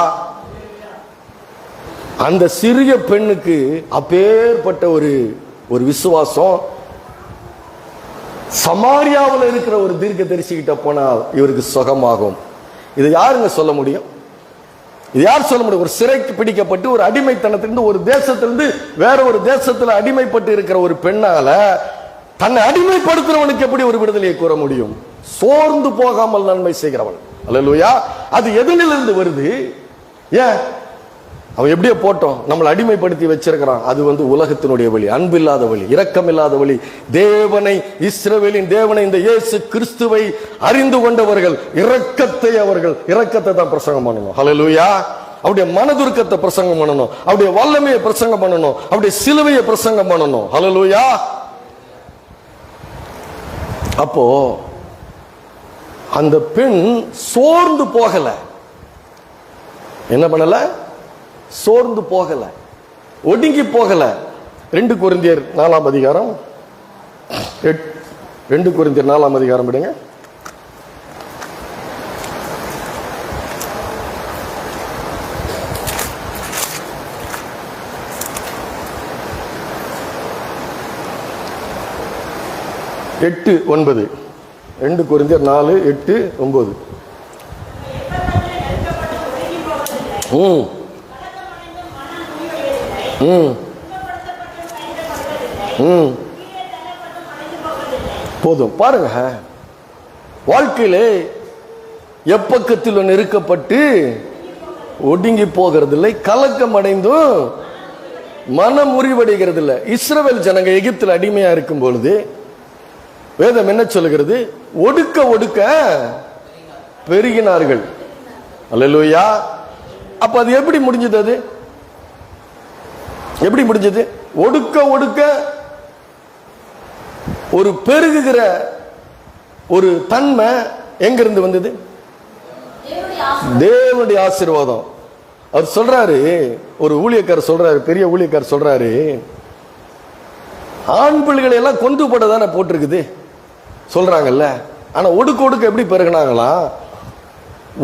அந்த சிறிய பெண்ணுக்கு அப்பேற்பட்ட ஒரு விசுவாசம். சமாரியாவில் இருக்கிற ஒரு தீர்க்கதரிசி கிட்ட போனால் இவருக்கு சுகமாகும். இது யாருங்க சொல்ல முடியும்? இது யார் சொல்ல முடியும்? ஒரு சிறைக்கு பிடிக்கப்பட்டு ஒரு அடிமைத்தனத்திலிருந்து ஒரு தேசத்திலிருந்து வேற ஒரு தேசத்துல அடிமைப்பட்டு இருக்கிற ஒரு பெண்ணால தன்னை அடிமைப்படுத்துறவனுக்கு எப்படி ஒரு விடுதலையை கூற முடியும்? சோர்ந்து போகாமல் நன்மை செய்கிறவன். அல்லேலூயா. அது எதனிலிருந்து வருது? ஏன் அவன் எப்படியே போட்டோம், நம்மளை அடிமைப்படுத்தி வச்சிருக்கிறான். அது உலகத்தினுடைய வழி, அன்பில்லாத வழி, இரக்கம் இல்லாத வழி. தேவனை, இஸ்ரவேலின் தேவனை, இந்த இயேசு கிறிஸ்துவை அறிந்து கொண்டவர்கள் இரக்கத்தை தான் பிரசங்கம் பண்ணணும். ஹல்லேலூயா. அவருடைய மனதுருக்கத்தை பிரசங்கம் பண்ணணும், அவருடைய வல்லமையை பிரசங்கம் பண்ணணும், அவருடைய சிலுவையை பிரசங்கம் பண்ணணும். ஹல்லேலூயா. அப்போ அந்த பெண் சோர்ந்து போகல. என்ன பண்ணல? சோர்ந்து போகல, ஒடுங்கி போகல. 2 கொரிந்தியர் 4ஆம் அதிகாரம் 2 கொரிந்தியர் 4ஆம் அதிகாரம் விடுங்க. எட்டு 9. 2 கொரிந்தியர் 4:8-9. போதும் பாருங்க, வாழ்க்கையிலே எப்பக்கத்தில் நெருக்கப்பட்டு ஒடுங்கி போகிறதில்லை, கலக்கம் அடைந்தும் மனம் முறிவடைகிறது இல்லை. இஸ்ரவேல் ஜனங்க எகிப்தில் அடிமையா இருக்கும் பொழுது வேதம் என்ன சொல்லுகிறது? ஒடுக்க ஒடுக்க பெருகினார்கள். அல்லேலூயா. அப்ப அது எப்படி முடிஞ்சது? அது எப்படி முடிஞ்சது? ஒடுக்க ஒடுக்க ஒரு பெருகுகிற ஒரு தன்மை எங்கிருந்து வந்தது? தேவனுடைய ஆசீர்வாதம். அவர் சொல்றாரு, ஒரு ஊழியக்காரர் சொல்றாரு, பெரிய ஊழியக்காரர் சொல்றாரு, ஆண் பிள்ளைகளை எல்லாம் கொண்டு போட தானே போட்டிருக்குது சொல்றாங்கல்ல. ஆனா ஒடுக்க ஒடுக்க எப்படி பெருகினாங்களாம்?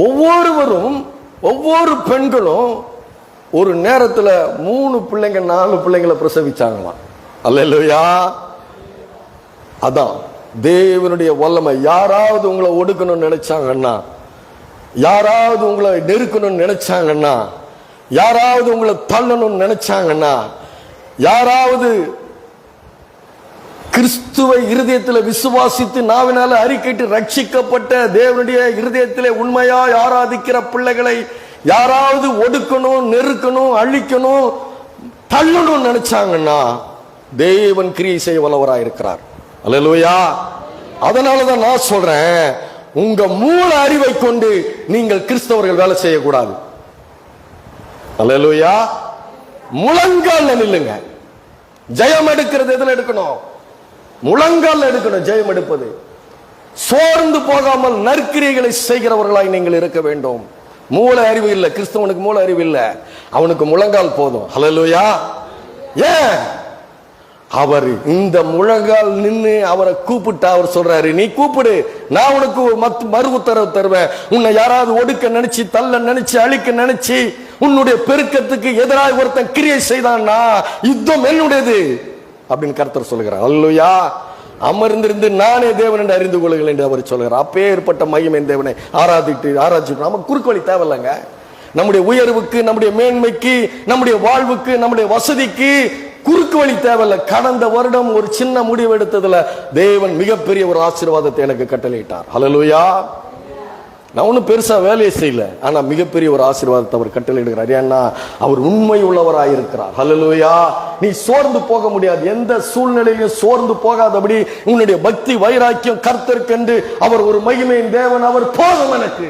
ஒவ்வொருவரும் ஒவ்வொரு பெண்களும் ஒரு நேரத்துல 3 பிள்ளைங்க 4 பிள்ளைங்களை பிரசவிச்சாங்களாம். அல்லேலூயா. அதான் தேவனுடைய வல்லமை. யாராவது உங்களை ஒடுக்கணும்னு நினைச்சாங்கன்னா, யாராவது உங்களை நெருக்கணும்னு நினைச்சாங்கன்னா, யாராவது உங்களை தள்ளணும்னு நினைச்சாங்கன்னா, யாராவது கிறிஸ்துவை இருதயத்தில் விசுவாசித்து நாவினால அறிக்கைட்டு ரட்சிக்கப்பட்ட தேவனுடைய இருதயத்திலே உண்மையாய் ஆராதிக்கிற பிள்ளைகளை யாராவது ஒடுக்கணும், நெருக்கணும், அழிக்கணும், தள்ளணும் நினைச்சாங்கன்னா தேவன் கிரியை செய்ய வல்லவராயிருக்கிறார். அல்லேலூயா. அதனாலதான் நான் சொல்றேன், உங்க மூல அறிவை கொண்டு நீங்கள் கிறிஸ்தவர்கள் வேலை செய்யக்கூடாது. அல்லேலூயா. முழங்கால் நில்லுங்க. ஜெயம் எடுக்கிறது எதுல எடுக்கணும்? முழங்கால் எடுக்கணும். ஜெயம் எடுப்பது. சோர்ந்து போகாமல் நற்கிரியைகளை செய்கிறவர்களாய் நீங்கள் இருக்க வேண்டும். மூல அறிவு இல்லை கிறிஸ்தவனுக்கு, மூல அறிவு இல்லை, அவனுக்கு முழங்கால் போதும். ஹல்லேலூயா. ஏன்? அவர் இந்த முழங்கால் நின்று அவரை கூப்பிட்டா அவர் சொல்றாரு, நீ கூப்பிடு, நான் உனக்கு மறு உத்தரவு தருவேன். உன்னை யாராவது ஒடுக்க நினைச்சு, தள்ள நினைச்சு, அழிக்க நினைச்சு, உன்னுடைய பெருக்கத்துக்கு எதிராக ஒருத்தன் கிரியை செய்தான்னா யுத்தம் என்னுடையது அப்படின்னு கர்த்தர் சொல்லுகிறார். அல்லேலூயா. அமர்ந்திருந்து நானே தேவன் என்று அறிந்து கொள்ளுங்கள் என்று அவர் சொல்கிறார். அப்பேற்பட்ட மகிமையின் தேவனை ஆராதிச்சு நமக்கு குறுக்கு வழி தேவையில்லைங்க. நம்முடைய உயர்வுக்கு, நம்முடைய மேன்மைக்கு, நம்முடைய வாழ்வுக்கு, நம்முடைய வசதிக்கு குறுக்கு வழி தேவையில்லை. கடந்த வருடம் ஒரு சின்ன முடிவு எடுத்ததுல தேவன் மிகப்பெரிய ஒரு ஆசீர்வாதத்தை எனக்கு கட்டளையிட்டார். ஹல்லேலூயா. நான் ஒன்னும் பெருசா வேலையை செய்யல, ஆனா மிகப்பெரிய ஒரு ஆசீர்வாதத்தை அவர் கட்டளையிடுகிறார். ஏன்னா அவர் உண்மை உள்ளவராயிருக்கிறார். ஹல்லேலூயா. நீ சோர்ந்து போக முடியாது. எந்த சூழ்நிலையிலும் சோர்ந்து போகாதபடி உன்னுடைய பக்தி வைராக்கியம் கர்த்தருக்கென்று அவர் ஒரு மகிமையின் தேவன். அவர் போதும், எனக்கு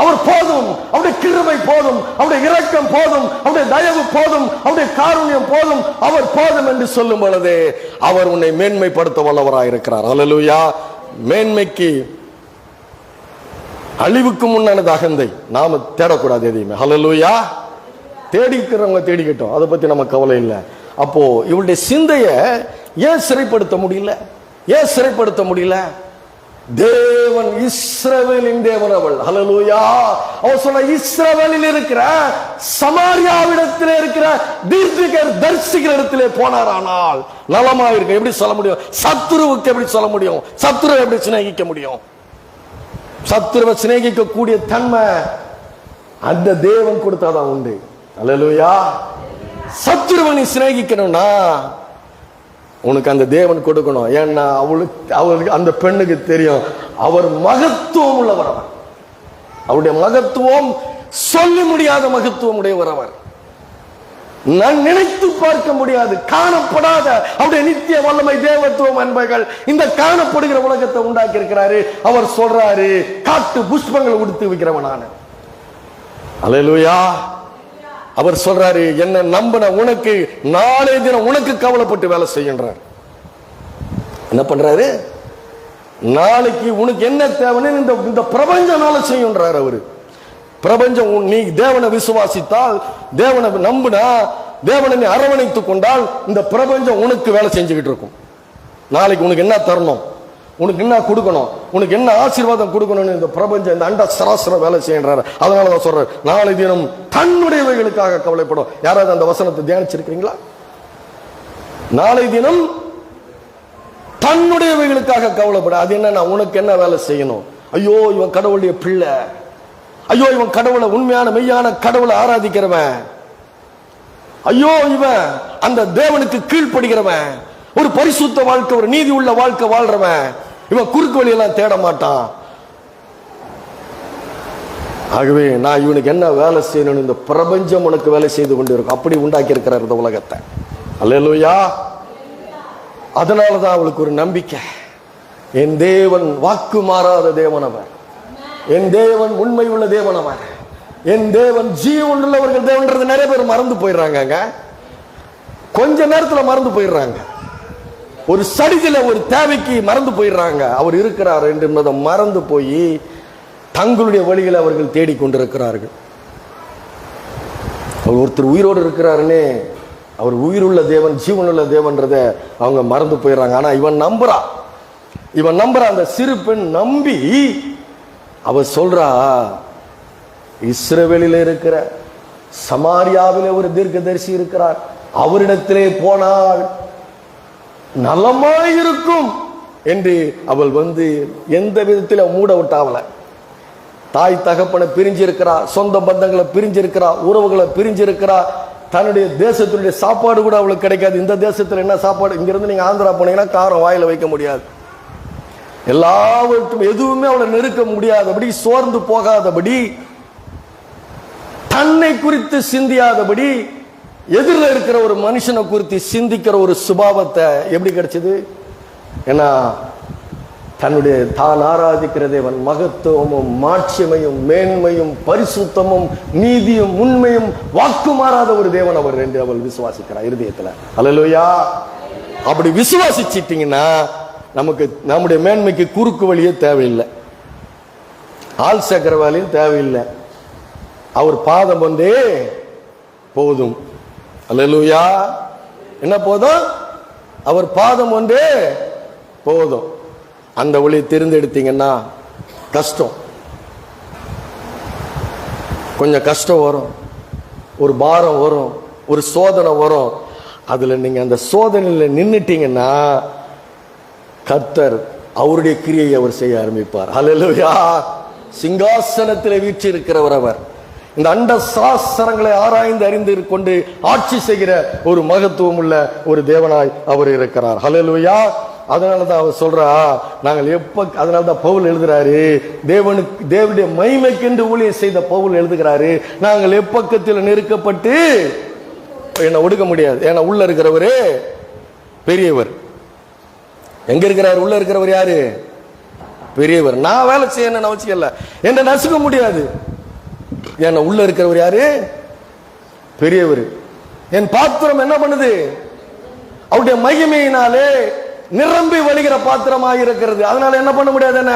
அவர் போதும், அவருடைய கிருபை போதும், அவருடைய இரக்கம் போதும், அவருடைய தயவு போதும், அவருடைய காருண்யம் போதும், அவர் போதும் என்று சொல்லும் பொழுது அவர் உன்னை மேன்மைப்படுத்த வல்லவராயிருக்கிறார். ஹல்லேலூயா. மேன்மைக்கு அழிவுக்கு முன்னானது அகந்தை. நாம தேடக்கூடாது எதையுமே. ஹல்லேலூயா. தேடிக்கிறவங்க தேடிக்கட்டும், அதை பத்தி நம்ம கவலை இல்லை. அப்போ இவளுடைய சிந்தைய ஏன் சிறைப்படுத்த முடியல? ஏன் சிறைப்படுத்த முடியல? தேவன் இஸ்ரவேலின் தேவன் அவள். ஹல்லேலூயா. அவர் சொன்ன இஸ்ரவேலில் இருக்கிற சமாரியாவிடத்திலே இருக்கிற தரிசிக்கிற இடத்திலே போனாரானால் நலமா இருக்கு. எப்படி சொல்ல முடியும்? சத்துருவுக்கு எப்படி சொல்ல முடியும்? சத்துருவை எப்படி சிநேகிக்க முடியும்? சத்துருவை சிநேகிக்க கூடிய தன்மை அந்த தேவன் கொடுத்தாதான் உண்டு. அல்லேலூயா. சத்துருவை நீ சிநேகிக்கணும்னா உனக்கு அந்த தேவன் கொடுக்கணும். ஏன்னா அவளுக்கு அந்த பெண்ணுக்கு தெரியும் அவர் மகத்துவம் உள்ளவர். அவர், அவருடைய மகத்துவம் சொல்ல முடியாத மகத்துவம் உடையவர். அவர் நான் நினைத்து பார்க்க முடியாது, காணப்படாத அவருடைய நித்திய வல்லமை, தேவத்துவம் அன்பைகள் இந்த காணப்படுகிற உலகத்தை உண்டாக்கி இருக்கிறாரு. அவர் சொல்றாரு, காட்டு புஷ்பங்களை உடுத்து வைக்கிறவனான அல்லேலூயா. அவர் சொல்றாரு, என்ன நம்பின உனக்கு நாளை தினம் உனக்கு கவலைப்பட்டு வேலை செய்யன்றார். என்ன பண்றாரு? நாளைக்கு உனக்கு என்ன தேவைன்னு இந்த பிரபஞ்சம் வேலை செய்யன்றார் அவரு. பிரபஞ்சம் நீ தேவனை விசுவாசித்தால், தேவனை நம்பினா, தேவனை நீ அரவணைத்துக் கொண்டால் இந்த பிரபஞ்சம் உனக்கு வேலை செஞ்சுக்கிட்டு இருக்கும். நாளைக்கு உனக்கு என்ன தரணும், உனக்கு என்ன கொடுக்கணும், உனக்கு என்ன ஆசீர்வாதம் கொடுக்கணும்னு இந்த பிரபஞ்சம், இந்த அண்ட சராசரம் வேலை செய்யறாரு. அதனாலதான் சொல்றாரு, நாளை தினம் தன்னுடையவைகளுக்காக கவலைப்படும். யாராவது அந்த வசனத்தை தியானிச்சிருக்கீங்களா? நாளை தினம் தன்னுடையவைகளுக்காக கவலைப்பட. அது என்ன, உனக்கு என்ன வேலை செய்யணும்? ஐயோ இவன் கடவுளுடைய பிள்ளை, ஐயோ இவன் கடவுளை உண்மையான மெய்யான கடவுளை ஆராதிக்கிறவன், ஐயோ இவன் அந்த தேவனுக்கு கீழ்ப்படுகிறவன், ஒரு பரிசுத்த வாழ்க்கை, ஒரு நீதி உள்ள வாழ்க்கை வாழ்றவன், இவன் குறுக்கு வழியெல்லாம் தேட மாட்டான். ஆகவே நான் இவனுக்கு என்ன வேலை செய்யணும், இந்த பிரபஞ்சம் உனக்கு வேலை செய்து கொண்டு இருக்கும். அப்படி உண்டாக்கி இருக்கிறார் இந்த உலகத்தை. அல்லேலூயா. அதனாலதான் அவளுக்கு ஒரு நம்பிக்கை. என் தேவன் வாக்கு மாறாத தேவனவர், என் தேவன் உண்மை உள்ள தேவனவர், என் தேவன் ஜீவன் உள்ளவர்கள் தேவன்றது நிறைய பேர் மறந்து போயிடுறாங்க. கொஞ்ச நேரத்துல மறந்து போயிடுறாங்க. ஒரு சடிதில ஒரு தேவைக்கு மறந்து போயிடுறாங்க. அவர் இருக்கிறார் என்று மறந்து போய் தங்களுடைய வழிகளை அவர்கள் தேடிக்கொண்டிருக்கிறார்கள். அவர் ஒருத்தர் உயிரோடு இருக்கிறாருன்னே, அவர் உயிருள்ள தேவன் ஜீவனுள்ள தேவன்றத அவங்க மறந்து போயிடுறாங்க. ஆனா இவன் நம்புறா, அந்த சிறு பெண் நம்பி அவ சொல்றா, இஸ்ரவேலில் இருக்கிற சமாரியாவிலே ஒரு தீர்க்கதரிசி இருக்கிறார், அவரிடத்திலே போனால் நலமாயிருக்கும் என்று அவள் வந்து எந்த விதத்தில் மூட விட்டாவல. தாய் தகப்பனை பிரிஞ்சிருக்கிறா, சொந்த பந்தங்களை பிரிஞ்சிருக்கிறா, உறவுகளை பிரிஞ்சிருக்கிறா, தன்னுடைய தேசத்தினுடைய சாப்பாடு கூட அவளுக்கு கிடைக்காது. இந்த தேசத்தில் என்ன சாப்பாடு, இங்கிருந்து நீங்க ஆந்திரா போனீங்கன்னா காரம் வாயில வைக்க முடியாது. எல்லாவற்றும் எதுவுமே அவளை நெருக்க முடியாதபடி, சோர்ந்து போகாதபடி, தன்னை குறித்து சிந்தியாதபடி, எதிரில் இருக்கிற ஒரு மனுஷனை குறித்து சிந்திக்கிற ஒரு சுபாவத்தை எப்படி கிடைச்சது? ஏன்னா தன்னுடைய தான் ஆராதிக்கிற தேவன் மகத்துவமும் மாட்சிமையும் மேன்மையும் பரிசுத்தமும் நீதியும் உண்மையும் வாக்கு மாறாத ஒரு தேவன் அவர் என்று அவள் விசுவாசிக்கிறார் இருதயத்துல. அல்லேலூயா. அப்படி விசுவாசிச்சிட்டீங்கன்னா நமக்கு நம்முடைய மேன்மைக்கு குறுக்கு வழியே தேவையில்லை, ஆள் சேர்க்கிற வேலையும் தேவையில்லை. அவர் பாதம் வந்தே போதும். அல்லேலூயா. என்ன போதும்? அவர் பாதம் ஒன்றே போதும். அந்த வழியை தேர்ந்தெடுத்தீங்கன்னா கஷ்டம், கொஞ்சம் கஷ்டம் வரும், ஒரு பாரம் வரும், ஒரு சோதனை வரும். அதுல நீங்க அந்த சோதனையில நின்னுட்டீங்கன்னா கர்த்தர் அவருடைய கிரியை அவர் செய்ய ஆரம்பிப்பார். அல்லேலூயா. சிங்காசனத்தில் வீற்றி இருக்கிறவர் அவர். இந்த அண்ட சாஸ்திரங்களை ஆராய்ந்து அறிந்து கொண்டு ஆட்சி செய்கிற ஒரு மகத்துவம் உள்ள ஒரு தேவனாய் அவர் இருக்கிறார். ஹல்லேலூயா. அதனாலதான் அவர் சொல்றா, நாங்கள் அதனாலதான் பவுல் எழுதுறாரு, தேவனுடைய மகிமைக்கென்று ஊழியம் செய்த பவுல் எழுதுகிறாரு, நாங்கள் எப்பக்கத்தில் நெருக்கப்பட்டு என்ன ஒடுக்க முடியாது. ஏன்னா உள்ள இருக்கிறவரு பெரியவர். எங்க இருக்கிறார்? உள்ள இருக்கிறவர் யாரு? பெரியவர். நான் வேலை செய்யணும்னு அவசியம் இல்லை, என்ன நசுக்க முடியாது. ஏன்னா உள்ள இருக்கிறவர் யாரு? பெரியவர். என் பாத்திரம் என்ன பண்ணுது? அவருடைய மகிமையினாலே நிரம்பி வழிகிற பாத்திரமாக இருக்கிறது. அதனால என்ன பண்ண முடியாது? என்ன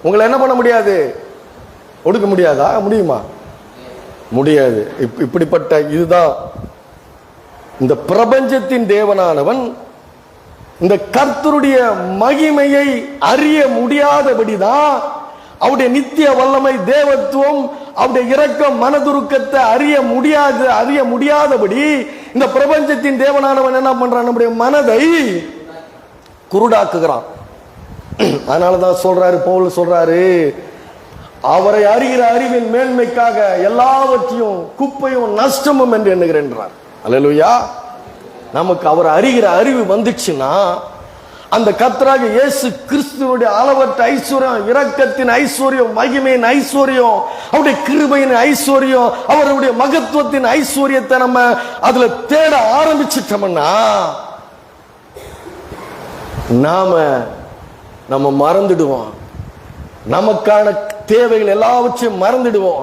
உங்களை என்ன பண்ண முடியாது? ஒடுக்க முடியாதா? முடியுமா? முடியாது. இப்படிப்பட்ட இதுதான் இந்த பிரபஞ்சத்தின் தேவனானவன் இந்த கர்த்தருடைய மகிமையை அறிய முடியாதபடிதான், அவருடைய நித்திய வல்லமை தேவத்துவம் அவருடைய இரக்கம் மனதுருக்கத்தை அறிய முடியாதபடி இந்த பிரபஞ்சத்தின் தேவனானவன் என்ன பண்றான்? நம்முடைய மனதை குருடாக்குகிறான். அதனாலதான் சொல்றாரு, பவுல் சொல்றாரு, அவரை அறிகிற அறிவின் மேன்மைக்காக எல்லாவற்றையும் குப்பையும் நஷ்டமும் என்று எண்ணுகிறேன். அல்லேலூயா. நமக்கு அவர் அறிகிற அறிவு வந்துச்சுன்னா அந்த கர்த்தராகிய இயேசு கிறிஸ்துவுடைய அளவற்ற ஐஸ்வர்யம், இரக்கத்தின் ஐஸ்வர்யம், மகிமையின் ஐஸ்வர்யம், அவருடைய கிருபையின் ஐஸ்வர்யம், அவருடைய மகத்துவத்தின் ஐஸ்வர்யத்தை நம்ம அதுல தேட ஆரம்பிச்சிட்டோம்னா நம்ம மறந்துடுவோம். நமக்கான தேவைகள் எல்லாவற்றையும் மறந்துடுவோம்.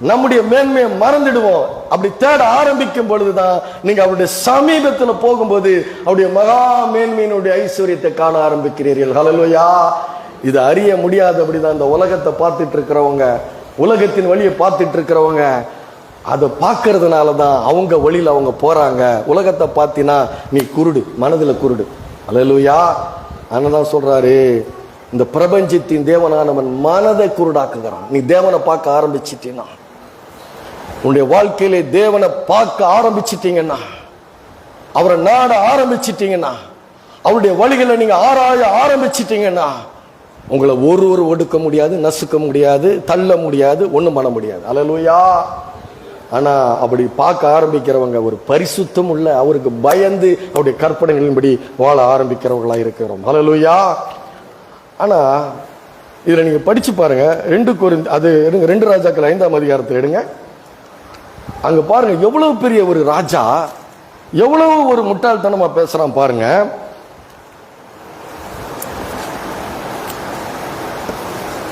நம்முடைய மேன்மையை மறந்துடுவோம். அப்படி தேட ஆரம்பிக்கும் பொழுதுதான் நீங்க அவருடைய சமீபத்துல போகும்போது அவருடைய மகா மேன்மையினுடைய ஐஸ்வர்யத்தை காண ஆரம்பிக்கிறீர்கள். ஹல்லேலூயா. இது அறிய முடியாது. அப்படிதான் இந்த உலகத்தை பார்த்துட்டு இருக்கிறவங்க, உலகத்தின் வழியை பார்த்துட்டு இருக்கிறவங்க அதை பார்க்கறதுனால தான் அவங்க வழியில் அவங்க போறாங்க. உலகத்தை பார்த்தினா நீ குருடு, மனதில் குருடு. ஹல்லேலூயா. அதனால சொல்றாரு, இந்த பிரபஞ்சத்தின் தேவனானவன் மனதை குருடாக்குகிறான். நீ தேவனை பார்க்க ஆரம்பிச்சிட்டீங்கன்னா, உன்னுடைய வாழ்க்கையிலே தேவனை பார்க்க ஆரம்பிச்சிட்டீங்கன்னா, அவரை நாட ஆரம்பிச்சிட்டீங்கன்னா, அவருடைய வழிகளை நீங்க ஆராய ஆரம்பிச்சிட்டீங்கன்னா, உங்களை ஒரு ஒடுக்க முடியாது, நசுக்க முடியாது, தள்ள முடியாது, ஒண்ணும் பண்ண முடியாது. ஹல்லேலூயா. ஆனா அப்படி பார்க்க ஆரம்பிக்கிறவங்க ஒரு பரிசுத்தம் உள்ள, அவருக்கு பயந்து அவருடைய கற்பனைகளின்படி வாழ ஆரம்பிக்கிறவங்களா இருக்கிறோம். ஹல்லேலூயா. ஆனா இதுல நீங்க படிச்சு பாருங்க, 2 ராஜாக்கள் 5ஆம் அதிகாரத்தை எடுங்க. அங்க பாருங்க எவ்வளவு பெரிய ஒரு ராஜா எவ்வளவு ஒரு முட்டாள்தனமா பேசுறான் பாருங்க.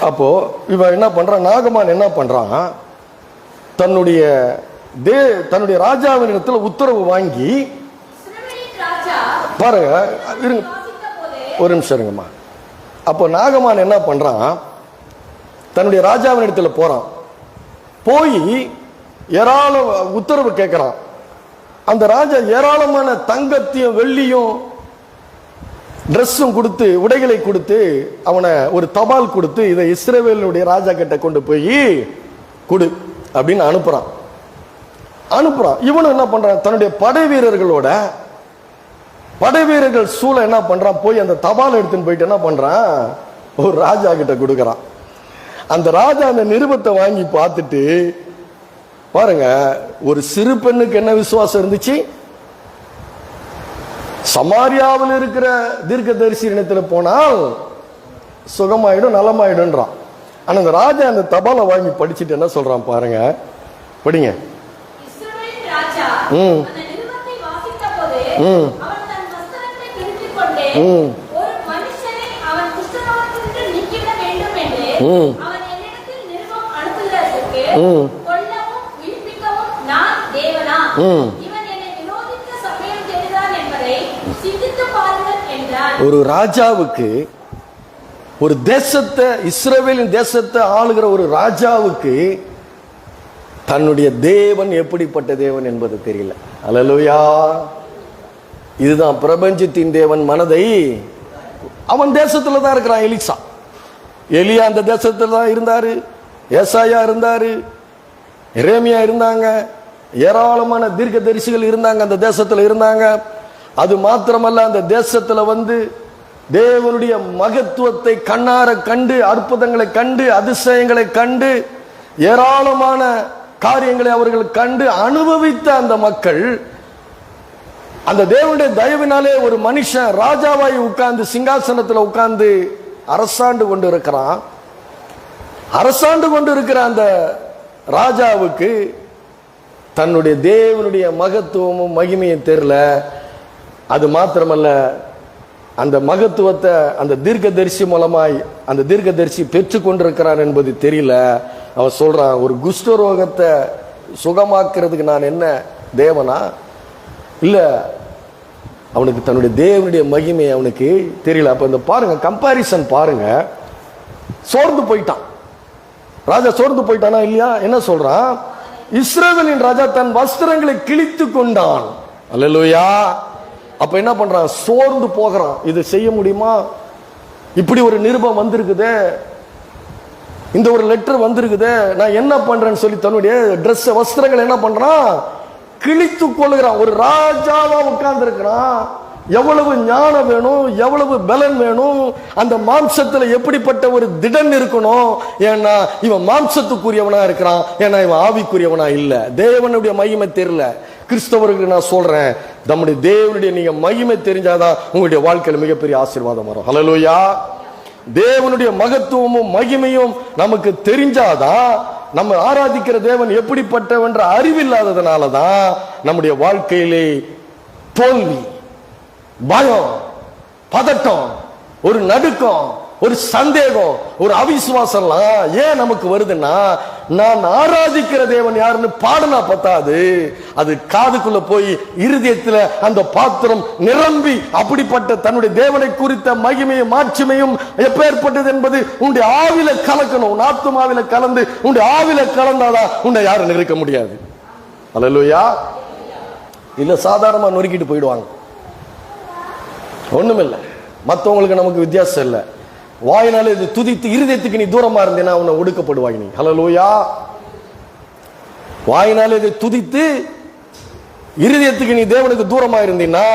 அப்போ இவன் என்ன பண்றான், நாகமான் என்ன பண்றான், தன்னுடைய ராஜாவின் இடத்துல உத்தரவு வாங்கி பாருங்க. ஒரு நிமிஷம் இருங்கம்மா. அப்போ நாகமான் என்ன பண்றான், தன்னுடைய ராஜாவின் இடத்துல போறான். போய் உத்தரவு கேட்கிறான். அந்த ராஜா ஏராளமான தங்கத்தையும் வெள்ளியும் ட்ரெஸ்ஸும் கொடுத்து, உடைகளை கொடுத்து, அவனை ஒரு தபால் கொடுத்து, இதை இஸ்ரவேலுடைய ராஜா கிட்ட கொண்டு போய் கொடு அப்படின்னு அனுப்புறான். இவனும் என்ன பண்றான், தன்னுடைய படை வீரர்கள் சூழ என்ன பண்றான், போய் அந்த தபால் எடுத்துன்னு போயிட்டு என்ன பண்றான், ஒரு ராஜா கிட்ட கொடுக்கறான். அந்த ராஜா அந்த நிருபத்தை வாங்கி பார்த்துட்டு பாருங்க, ஒரு சிறு பெண்ணுக்கு என்ன விசுவாசம் இருந்துச்சு, சமாரியாவில் இருக்கிற தீர்க்கதரிசி இடத்துல போனால் சுகமாயிடும், நலமாயிடும்ன்றான். ஆனா அந்த ராஜா அந்த தபாலை வாங்கி படிச்சுட்டு என்ன சொல்றான் பாருங்க, படிங்க. ஒரு ராஜாவுக்கு, ஒரு தேசத்தை, இஸ்ரவேலின் தேசத்தை ஆளுகிற ஒரு ராஜாவுக்கு தன்னுடைய தேவன் எப்படிப்பட்ட தேவன் என்பது தெரியல. ஹல்லேலூயா. இதுதான் பிரபஞ்சத்தின் தேவன் மனதை, அவன் தேசத்துல தான் இருக்கிறான். எலியா அந்த தேசத்துல தான் இருந்தாரு, ஏசாயா இருந்தாரு, எரேமியா இருந்தாங்க, ஏராளமான தீர்க்கதரிசிகள் இருந்தாங்க, அந்த தேசத்துல இருந்தாங்க. அது மாத்திரமல்ல, அந்த தேசத்துல தேவனுடைய மகத்துவத்தை கண்ணார கண்டு, அற்புதங்களை கண்டு, அதிசயங்களை கண்டு, ஏராளமான காரியங்களை அவர்கள் கண்டு அனுபவித்த அந்த மக்கள், அந்த தேவனுடைய தயவினாலே ஒரு மனுஷன் ராஜாவாய் உட்கார்ந்து சிங்காசனத்தில் உட்கார்ந்து அரசாண்டு கொண்டு இருக்கிறான். அரசாண்டு கொண்டு இருக்கிற அந்த ராஜாவுக்கு தன்னுடைய தேவனுடைய மகத்துவமும் மகிமையும் தெரியல. அது மாத்திரமல்ல, அந்த மகத்துவத்தை அந்த தீர்க்கதரிசி மூலமாய் அந்த தீர்க்கதரிசி பெற்று கொண்டிருக்கிறான் என்பது தெரியல. அவன் சொல்றான், ஒரு குஷ்டரோகத்தை சுகமாக்குறதுக்கு நான் என்ன தேவனா? இல்ல, அவனுக்கு தன்னுடைய தேவனுடைய மகிமை அவனுக்கு தெரியல. அப்ப இந்த பாருங்க, கம்பாரிசன் பாருங்க. சோர்ந்து போயிட்டான் ராஜா, சோர்ந்து போயிட்டானா இல்லையா? என்ன சொல்றான், இஸ்ரவேலின் ராஜா தன் வஸ்திரங்களை கிழித்து கொண்டான். அல்லேலூயா. அப்ப என்ன பண்றான், சோர்ந்து போகிறான். இது செய்ய முடியுமா? இப்படி ஒரு நிருபம் வந்திருக்குது, இந்த ஒரு லெட்டர் வந்திருக்குது, நான் என்ன பண்றேன்னு சொல்லி தன்னுடைய ட்ரெஸ் வஸ்திரங்கள் என்ன பண்றான், கிழித்து கொள்ளுகிறான். ஒரு ராஜாவா உட்கார்ந்து இருக்கிறான். எவ்வளவு ஞானம் வேணும், எவ்வளவு பலன் வேணும், அந்த மாம்சத்துல எப்படிப்பட்ட ஒரு திடன் இருக்கணும். ஏன்னா இவன் மாம்சத்துக்குரியவனா இருக்கிறான், ஏன்னா இவன் ஆவிக்குரியவனா இல்ல. தேவனுடைய மகிமை தெரியல. கிறிஸ்தவர்களுக்கு நான் சொல்றேன், நம்முடைய தேவனுடைய நீங்க மகிமை தெரிஞ்சாதான் உங்களுடைய வாழ்க்கையில மிகப்பெரிய ஆசீர்வாதம் வரும். ஹல்லேலூயா. தேவனுடைய மகத்துவமும் மகிமையும் நமக்கு தெரிஞ்சாதான், நம்ம ஆராதிக்கிற தேவன் எப்படிப்பட்டவென்ற அறிவில்லாததுனாலதான் நம்முடைய வாழ்க்கையிலே தோல்வி, பயம், பதட்டம், ஒரு நடுக்கம், ஒரு சந்தேகம், ஒரு அவிசுவாசம்லாம் ஏன் நமக்கு வருதுன்னா, நான் ஆராதிக்கிற தேவன் யாருன்னு பாடினா பத்தாது, அது காதுக்குள்ள போய் இருதயத்தில் அந்த பாத்திரம் நிரம்பி அப்படிப்பட்ட தன்னுடைய தேவனை குறித்த மகிமையும் மாட்சிமையும் எப்பேற்பட்டது என்பது உன்னுடைய ஆவில கலக்கணும். உன் ஆத்துமாவில கலந்து உன்னுடைய ஆவில கலந்தாதான் உன்னை யாரும் நிறுக்க முடியாது. அல்லேலூயா. இல்ல சாதாரணமா நொறுக்கிட்டு போயிடுவாங்க. ஒண்ணுமில்லை, மற்றவங்களுக்கு நமக்கு வித்தியாசம் இல்லை. வாயினால இது துதித்து இருதயத்துக்கு நீ தூரமா இருந்தேன்னா உன்னை ஒடுக்கப்படுவாய் நீ. ஹல்லேலூயா. வாயினால இது துதித்து இருதயத்துக்கு நீ தேவனுக்கு தூரமா இருந்தீன்னா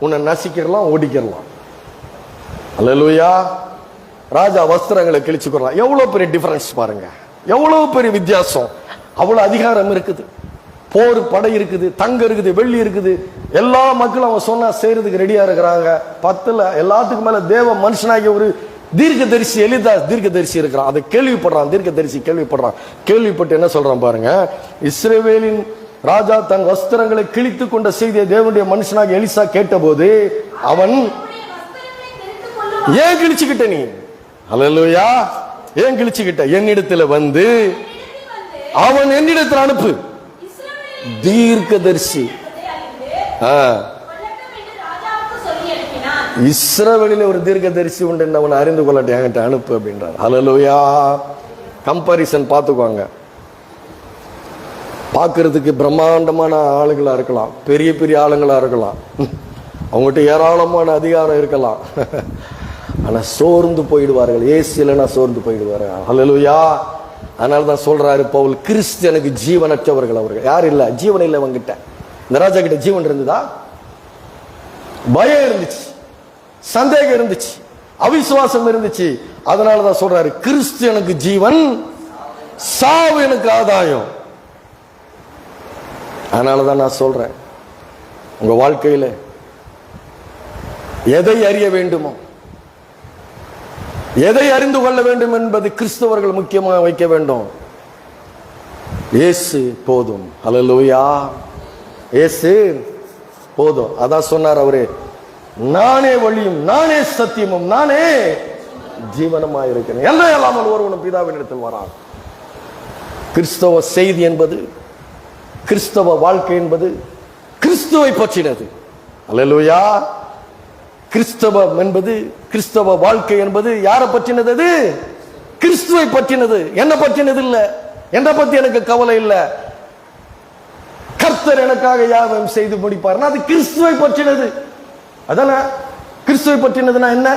உன்னை நசிக்கிறலாம், ஒடிக்கிறலாம். ஹல்லேலூயா. ராஜா வஸ்திரங்களை கிழிச்சுக்கலாம். எவ்வளவு பெரிய டிஃபரன்ஸ் பாருங்க, எவ்வளவு பெரிய வித்தியாசம். அவ்வளவு அதிகாரம் இருக்குது, போர் படை இருக்குது, தங்க இருக்குது, வெள்ளி இருக்குது. எல்லா மக்களும் அவன் சொன்னா செய்யறதுக்கு ரெடியா இருக்கிறாங்க. பத்துல எல்லாத்துக்கும் மேல தேவ மனுஷனாகிய ஒரு தீர்க்கதரிசி எலிதாஸ் தீர்க்கதரிசி இருக்கிறான். அதை கேள்விப்படுறான். தீர்க்கதரிசி கேள்விப்படுறான். கேள்விப்பட்டு என்ன சொல்றான் பாருங்க. இஸ்ரவேலின் ராஜா தன் வஸ்திரங்களை கிழித்து கொண்ட செய்தியை தேவனுடைய மனுஷனாக எலிசா கேட்டபோது அவன், ஏன் கிழிச்சுக்கிட்ட நீ? அல்லேலூயா. ஏன் கிழிச்சுக்கிட்ட? என்னிடத்துல வந்து அவன் என்னிடத்துல அனுப்பு தீர்க்கதரிசி. இஸ்ரவேலில் ஒரு தீர்க்கதரிசி உண்டு, அவனை அறிந்து கொள்ளட்டும், என்கிட்ட அனுப்பு அப்படின்றார். ஹல்லேலூயா. கம்பாரிசன் பார்த்துக்குவாங்க. பார்க்கறதுக்கு பிரம்மாண்டமான ஆளுங்களா இருக்கலாம், பெரிய பெரிய ஆளுங்களா இருக்கலாம், அவங்ககிட்ட ஏராளமான அதிகாரம் இருக்கலாம். ஆனா சோர்ந்து போயிடுவார்கள். ஏசு இல்லைன்னா சோர்ந்து போயிடுவார்கள். ஹல்லேலூயா. அதனாலதான் சொல்றாரு பவுல், கிறிஸ்தியனுக்கு ஜீவனற்றவர்கள் அவர்கள். யார் இல்ல? ஜீவன் இல்லை அவங்கிட்ட. இந்த ராஜா கிட்ட ஜீவன் இருந்ததா? பயம் இருந்துச்சு, சந்தேகம் இருந்துச்சு, அவிசுவாசம் இருந்துச்சு. அதனாலதான் சொல்றாரு, கிறிஸ்தியனுக்கு ஜீவன், சாவு எனக்கு ஆதாயம். அதனாலதான் நான் சொல்றேன், உங்க வாழ்க்கையில எதை அறிய வேண்டுமோ, எதை அறிந்து கொள்ள வேண்டும் என்பது கிறிஸ்தவர்கள் முக்கியமாக வைக்க வேண்டும். இயேசு போதும். ஹல்லேலூயா. இயேசு போதும். அதான் சொன்னார் அவரு, நானே வழியும் நானே சத்தியமும் நானே ஜீவனமாக இருக்கிறேன், என்ன இல்லாமல் ஒருவனும் பிதாவின் இடத்தில் வரான். கிறிஸ்தவ செய்தி என்பது, கிறிஸ்தவ வாழ்க்கை என்பது கிறிஸ்துவை பற்றினது. அல்லேலூயா. கிறிஸ்தவம் என்பது, கிறிஸ்தவ வாழ்க்கை என்பது யாரை பற்றினது? அது கிறிஸ்துவை பற்றினது. என்ன பற்றினது இல்ல. என்ன பத்தி எனக்கு கவலை இல்ல. கர்த்தர் எனக்காக யாவும் செய்து முடிப்பார். அது கிறிஸ்துவை பற்றினது. அதான கிறிஸ்துவை பற்றினதுன்னா என்ன?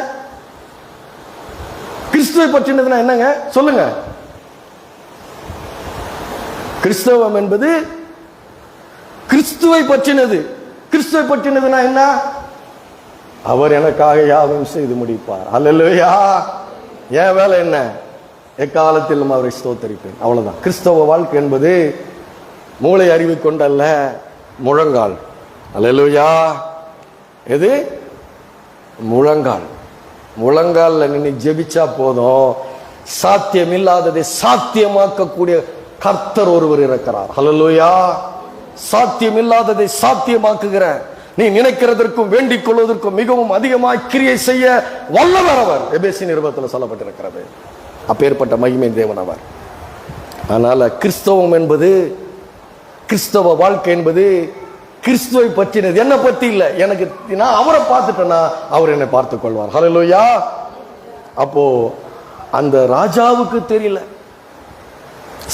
கிறிஸ்துவை பற்றினதுன்னா என்னங்க சொல்லுங்க. கிறிஸ்தவம் என்பது கிறிஸ்துவை பற்றினது. கிறிஸ்துவை பற்றினதுன்னா என்ன? அவர் எனக்காக யாவும் செய்து முடிப்பார். அல்லேலூயா. என் வேலை என்ன? எக்காலத்திலும் அவரை ஸ்தோத்தரிப்பேன். அவ்வளவுதான். கிறிஸ்தவ வாழ்க்கை என்பது மூளை அறிவு கொண்டல்ல, முழங்கால். அல்லேலூயா. எது? முழங்கால். முழங்கால்ல நின்று ஜெபிச்சா போதும். சாத்தியம் இல்லாததை சாத்தியமாக்கக்கூடிய கர்த்தர் ஒருவர் இருக்கிறார். அல்லேலூயா. சாத்தியம் இல்லாததை சாத்தியமாக்குகிற, நீ நினைக்கிறதற்கும் வேண்டிக் கொள்வதற்கும் மிகவும் அதிகமாக கிரியை செய்ய வல்லவர் அவர். எபேசி நிருபத்தில் சொல்லப்பட்டிருக்கிறது. அப்பேற்பட்ட மகிமை தேவன் அவர். அதனால கிறிஸ்தவம் என்பது, கிறிஸ்தவ வாழ்க்கை என்பது கிறிஸ்துவை பற்றினது. என்ன பத்தி இல்ல. எனக்கு நான் அவரை பார்த்துட்டேன்னா அவர் என்னை பார்த்துக் கொள்வார். ஹல்லேலூயா. அப்போ அந்த ராஜாவுக்கு தெரியல,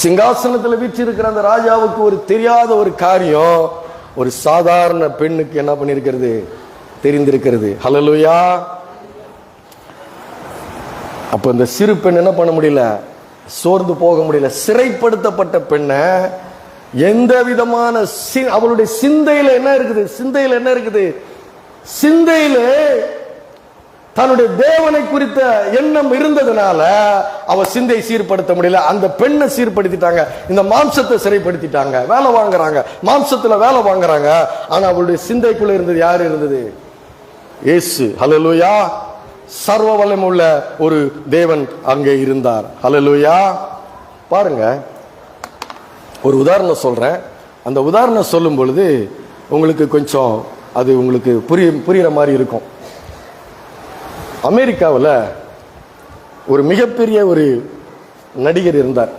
சிங்காசனத்தில் வீற்றிருக்கிற அந்த ராஜாவுக்கு ஒரு தெரியாத ஒரு காரியம் ஒரு சாதாரண பெண்ணுக்கு என்ன பண்ணிருக்கிறது? தெரிந்திருக்கிறது. ஹல்லேலூயா. அப்ப இந்த சிறு பெண் என்ன பண்ண முடியல? சோர்ந்து போக முடியல. சிறைப்படுத்தப்பட்ட பெண்ணை எந்த விதமான அவளுடைய சிந்தையில என்ன இருக்குது? சிந்தையில என்ன இருக்குது? சிந்தையில தன்னுடைய தேவனை குறித்த எண்ணம் இருந்ததுனால அவ சிந்தை சீர்படுத்த முடியல. அந்த பெண்ணை சீர்படுத்திட்டாங்க. இந்த மாம்சத்தை சிறைப்படுத்திட்டாங்க. வேலை வாங்குறாங்க, மாம்சத்துல வேலை வாங்குறாங்க. ஆனா அவளுடைய சிந்தைக்குள்ள இருந்தது யாரு இருந்தது? இயேசு. ஹல்லேலூயா. சர்வ வல்லமை உள்ள ஒரு தேவன் அங்கே இருந்தார். ஹல்லேலூயா. பாருங்க, ஒரு உதாரணம் சொல்றேன். அந்த உதாரணம் சொல்லும் பொழுது உங்களுக்கு கொஞ்சம் அது உங்களுக்கு புரியுற மாதிரி இருக்கும். அமெரிக்காவில் ஒரு மிகப்பெரிய ஒரு நடிகர் இருந்தார்.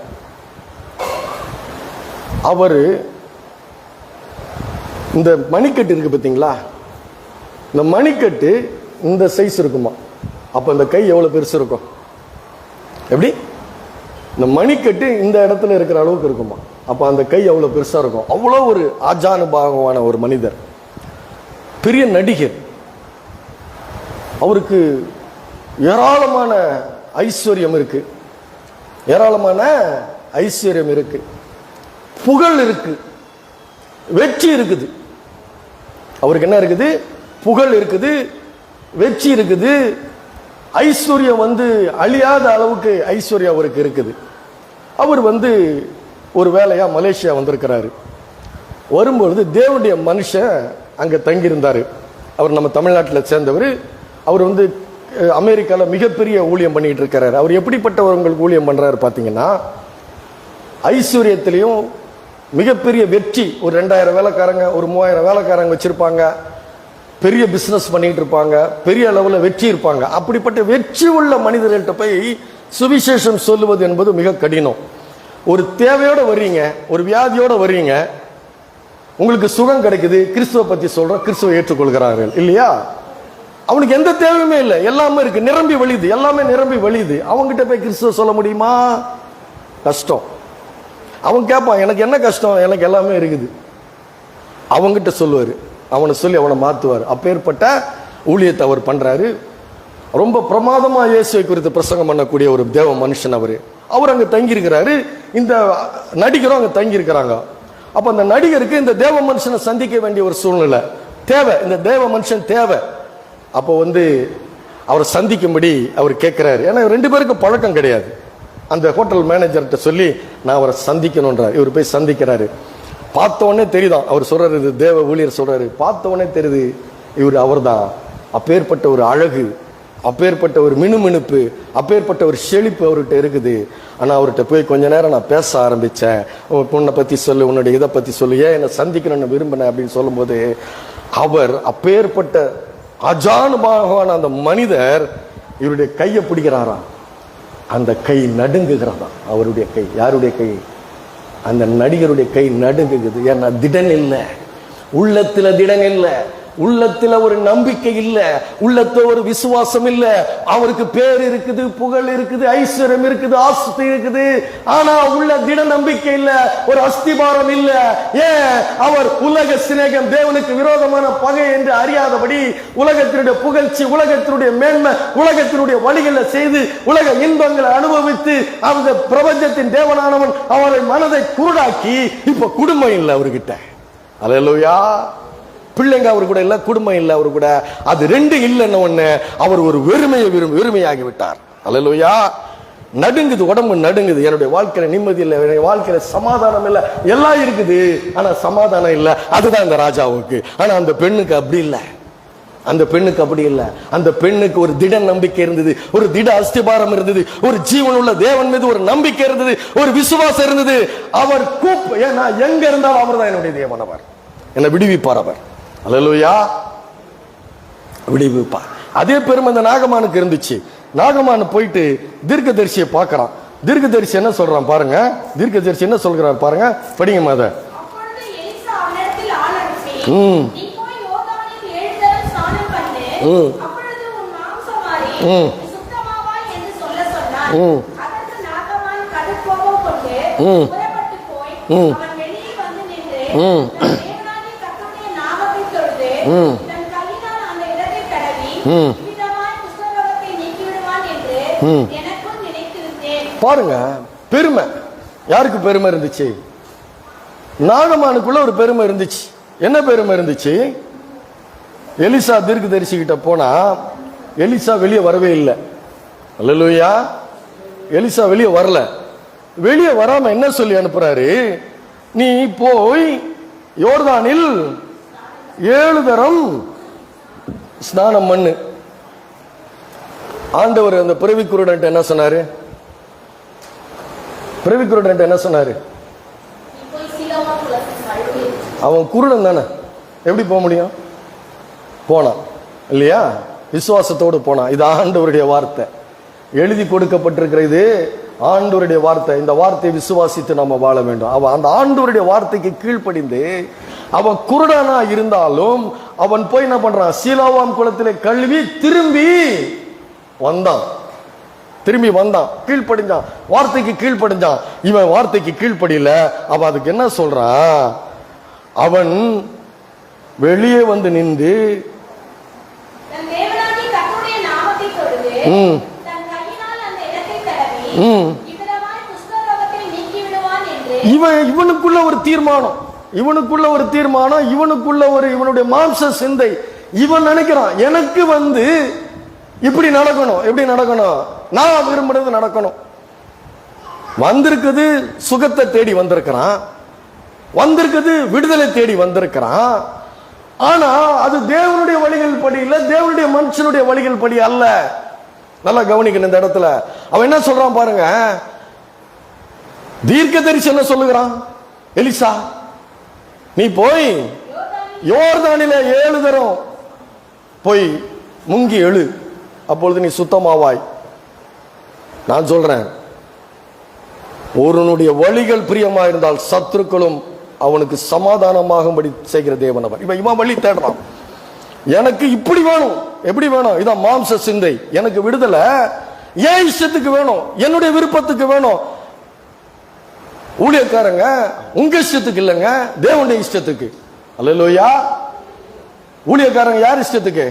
அவர் இந்த மணிக்கட்டு இருக்கு பார்த்தீங்களா, இந்த மணிக்கட்டு இந்த சைஸ் இருக்குமா, அப்ப இந்த கை எவ்வளவு பெருசு இருக்கும்? எப்படி? இந்த மணிக்கட்டு இந்த இடத்துல இருக்கிற அளவுக்கு இருக்குமா, அப்ப அந்த கை எவ்வளவு பெருசா இருக்கும்? அவ்வளோ ஒரு ஆஜானுபாகமான ஒரு மனிதர், பெரிய நடிகர். அவருக்கு ஏராளமான ஐஸ்வர்யம் இருக்கு, ஏராளமான ஐஸ்வர்யம் இருக்கு, புகழ் இருக்கு, வெற்றி இருக்குது. அவருக்கு என்ன இருக்குது? புகழ் இருக்குது, வெற்றி இருக்குது, ஐஸ்வர்யம் அழியாத அளவுக்கு ஐஸ்வர்யம் அவருக்கு இருக்குது. அவர் ஒரு வேலையா மலேசியா வந்திருக்கிறாரு. வரும்பொழுது தேவனுடைய மனுஷன் அங்க தங்கியிருந்தாரு. அவர் நம்ம தமிழ்நாட்டில் சேர்ந்தவர். அவர் அமெரிக்காவில் மிகப்பெரிய ஊழியம் பண்ணிட்டு இருக்கிறார். அவர் எப்படிப்பட்டவர்களுக்கு ஊழியம் பண்றாரு பார்த்தீங்கன்னா, ஐஸ்வர்யத்திலையும் மிகப்பெரிய வெற்றி. ஒரு 2000 வேலைக்காரங்க, ஒரு 3000 வேலைக்காரங்க வச்சிருப்பாங்க, பெரிய பிசினஸ் பண்ணிட்டு இருப்பாங்க, பெரிய அளவில் வெற்றி இருப்பாங்க. அப்படிப்பட்ட வெற்றி உள்ள மனிதர்கள்ட்ட போய் சுவிசேஷம் சொல்லுவது என்பது மிக கடினம். ஒரு தேவையோட வர்றீங்க, ஒரு வியாதியோட வர்றீங்க, உங்களுக்கு சுகம் கிடைக்குது, கிறிஸ்துவ பத்தி சொல்றோம், கிறிஸ்துவ ஏற்றுக்கொள்கிறார்கள் இல்லையா? அவனுக்கு எந்த தேவையுமே இல்லை, எல்லாமே இருக்கு, நிரம்பி வழியுது, எல்லாமே நிரம்பி வழியுது. அவங்ககிட்ட போய் கிறிஸ்துவ சொல்ல முடியுமா? கஷ்டம். அவன் கேட்பான், எனக்கு என்ன கஷ்டம், எனக்கு எல்லாமே இருக்குது. அவங்கிட்ட சொல்லுவாரு, அவனை சொல்லி அவனை மாத்துவார். அப்பேற்பட்ட ஊழியத்தை அவர் பண்றாரு. ரொம்ப பிரமாதமா இயேசுவை குறித்து பிரசங்கம் பண்ணக்கூடிய ஒரு தேவ மனுஷன் அவர் அங்க தங்கி இருக்கிறாரு. இந்த நடிகரும் அங்க தங்கி இருக்கிறாங்க. அப்ப அந்த நடிகருக்கு இந்த தேவ மனுஷனை சந்திக்க வேண்டிய ஒரு சூழ்நிலை தேவை, இந்த தேவ மனுஷன் தேவை. அப்போ அவரை சந்திக்கும்படி அவர் கேட்கிறாரு. ஏன்னா 2 பேருக்கும் பழக்கம் கிடையாது. அந்த ஹோட்டல் மேனேஜர்கிட்ட சொல்லி நான் அவரை சந்திக்கணும்ன்றார். இவர் போய் சந்திக்கிறாரு. பார்த்த உடனே தெரியுதான், அவர் சொல்றாரு, இது தேவ ஊழியர் சொல்றாரு, பார்த்த உடனே தெரியுது இவர் அவர்தான். அப்பேற்பட்ட ஒரு அழகு, அப்பேற்பட்ட ஒரு மினுமினுப்பு, அப்பேற்பட்ட ஒரு செழிப்பு அவர்கிட்ட இருக்குது. ஆனா அவர்கிட்ட போய் கொஞ்ச நேரம் நான் பேச ஆரம்பிச்சேன். உன்னை பத்தி சொல்லு, உன்னுடைய இதை பத்தி சொல்லு, ஏன் என்னை சந்திக்கணும்னு விரும்பினேன் அப்படின்னு சொல்லும்போது, அவர் அப்பேற்பட்ட அஜானுபாகவான அந்த மனிதர் இவருடைய கையை பிடிக்கிறாராம். அந்த கை நடுங்குகிறதா. அவருடைய கை, யாருடைய கை? அந்த நடிகருடைய கை நடுங்குகிறது. ஏன்னா திடன் இல்லை, உள்ளத்துல திடன் இல்லை, உள்ளத்துல ஒரு நம்பிக்கை இல்ல, உள்ளத்துல ஒரு விசுவாசம் இல்ல. அவருக்கு பேர் இருக்குது, புகழ் இருக்குது, ஐஸ்வர்யம் இருக்குது, ஆஸ்தி இருக்குது, ஆனா உள்ள திட நம்பிக்கை இல்ல, ஒரு அஸ்திபாரம் இல்ல. ஏன்? அவர் உலக சிநேகம், தேவனுக்கு விரோதமான பகை என்று அறியாதபடி உலகத்தினுடைய புகழ்ச்சி, உலகத்தினுடைய மேன்மை, உலகத்தினுடைய வழிகளை செய்து உலக இன்பங்களை அனுபவித்து அந்த பிரபஞ்சத்தின் தேவனானவன் அவரை மனதை குருடாக்கி இப்ப குடும்பம் இல்லை அவர்கிட்ட. அல்லேலூயா. பிள்ளைங்க அவர் கூட இல்ல, குடும்பம் இல்ல அவர் கூட. அது 2 இல்லைன்னு ஒண்ணு அவர் ஒரு வெறுமையாகி விட்டார். அல்லேலூயா. நடுங்குது, உடம்பு நடுங்குது. என்னுடைய வாழ்க்கையில நிம்மதி இல்லை, என்னுடைய வாழ்க்கையில சமாதானம் இல்லை, எல்லாம் இருக்குது ஆனா சமாதானம் இல்லை. அதுதான் இந்த ராஜாவுக்கு. ஆனா அந்த பெண்ணுக்கு அப்படி இல்லை, அந்த பெண்ணுக்கு அப்படி இல்லை. அந்த பெண்ணுக்கு ஒரு திட நம்பிக்கை இருந்தது, ஒரு திட அஸ்திபாரம் இருந்தது, ஒரு ஜீவன் உள்ள தேவன் மீது ஒரு நம்பிக்கை இருந்தது, ஒரு விசுவாசம் இருந்தது. அவர் ஏன்னா எங்க இருந்தாலும் அவர் தான் என்னுடைய தேவன், அவர் என்னை விடுவிப்பார், அவர் அல்லேலூயா விடுவிப்பார். அதே பெருமை அந்த நாகமானுக்கு இருந்துச்சு. நாகமான் போயிட்டு தீர்க்கதரிசியை பார்க்கறான். தீர்க்கதரிசி என்ன சொல்றான் பாருங்க, தீர்க்கதரிசி என்ன சொல்றான் பாருங்க, படிங்க மாத. பாருங்க, பெருமை. யாருக்கு பெருமை இருந்துச்சு? நாகமானுக்குள்ள ஒரு பெருமை இருந்துச்சு. என்ன பெருமை இருந்துச்சு? எலிசா தீர்க்கதரிசி கிட்ட போனா எலிசா வெளியே வரவே இல்லை. அல்லேலூயா. எலிசா வெளியே வரல. வெளியே வராம என்ன சொல்லி அனுப்புறாரு? நீ போய் யோர்தானில் 7 தரம் ஸ்நானம் பண்ணு. ஆண்டவர் அந்த பிறவிக்குருடன் என்ன சொன்னாரு? பிறவிக்குருடன் என்ன சொன்னாரு? அவன் குருடன் தானே, எப்படி போக முடியும்? போனான் இல்லையா? விசுவாசத்தோடு போனான். இது ஆண்டவருடைய வார்த்தை, எழுதி கொடுக்கப்பட்டிருக்கிற இது ஆண்டவருடைய வார்த்தை, இந்த வார்த்தையை விசுவாசித்து நம்ம வாழ வேண்டும். அவன் அந்த ஆண்டவருடைய வார்த்தைக்கு கீழ்ப்படிந்து, அவன் குருடனா இருந்தாலும் அவன் போய் என்ன பண்றான், சீலோவாம் குளத்திலே கழுவி திரும்பி வந்தான், கீழ்ப்படிஞ்சான், வார்த்தைக்கு கீழ்ப்படிஞ்சான். இவன் வார்த்தைக்கு கீழ்ப்படியில. அவன் அதுக்கு என்ன சொல்றான், அவன் வெளியே வந்து நின்று இவனுக்குள்ள ஒரு தீர்மானம், இவனுக்குள்ள ஒரு இவனுடைய மாம்ச சிந்தை. இவன் நினைக்கிறான், எனக்கு வந்து இப்படி நடக்கணும், எப்படி நடக்கணும், நான் விரும்புறது நடக்கணும். வந்திருக்குது சுகத்தை தேடி வந்திருக்கிறான், வந்திருக்குது விடுதலை தேடி வந்திருக்கிறான். ஆனா அது தேவனுடைய வழிகள் படி இல்ல, தேவனுடைய மனுஷனுடைய வழிகள் படி அல்ல. நல்லா கவனிக்கணும் இந்த இடத்துல. அவன் என்ன சொல்றான் பாருங்க, தீர்க்கதரிசி என்ன சொல்லுகிறான், எலிசா நீ போய் யோர்தானில 7 தரம் போய் முங்கி எழு, அப்பொழுது நீ சுத்தமாவாய். நான் சொல்றேன், ஒருவனுடைய வழிகள் பிரியமா இருந்தால் சத்துருக்களும் அவனுக்கு சமாதானமாகும்படி செய்கிற தேவன் அவர். இவன் வழி தேடுறான், எனக்கு இப்படி வேணும், எப்படி வேணும், இதான் மாம்ச சிந்தை. எனக்கு விடுதலை ஏன் இஷ்டத்துக்கு வேணும், என்னுடைய விருப்பத்துக்கு வேணும். ஊழியக்காரங்க உங்க இஷ்டத்துக்கு இல்லைங்க, தேவனுடைய இஷ்டத்துக்கு. அல்லேலூயா. ஊழியக்காரங்க யார் இஷ்டத்துக்கு,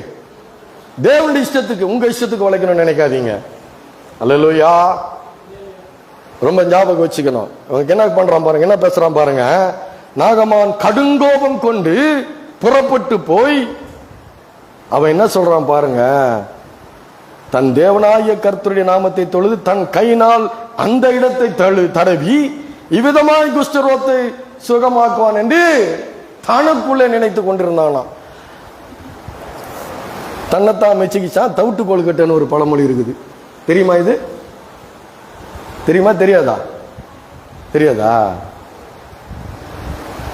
தேவனுடைய இஷ்டத்துக்கு. உங்க இஷ்டத்துக்கு உழைக்கணும்னு நினைக்காதீங்க. அல்லேலூயா. ரொம்ப ஞாபகம் வச்சுக்கணும். என்ன பண்றான் பாருங்க, என்ன பேசுறான் பாருங்க. நாகமான் கடுங்கோபம் கொண்டு புறப்பட்டு போய் அவன் என்ன சொல்றான் பாருங்க, தன் தேவனாய கர்த்தருடைய நாமத்தை தொழுது தன் கையினால் அந்த இடத்தை தடவி இவ்விதமாய் குஷ்டரோகத்தை சுகமாக்குவான் என்று தனக்குள்ளே நினைத்து கொண்டிருந்தானா. தன்னைத்தான் மெச்சிக்கிச்சான். தவிட்டு கொழுக்கட்டைன்னு ஒரு பழமொழி இருக்குது, தெரியுமா? இது தெரியுமா, தெரியாதா? தெரியாதா?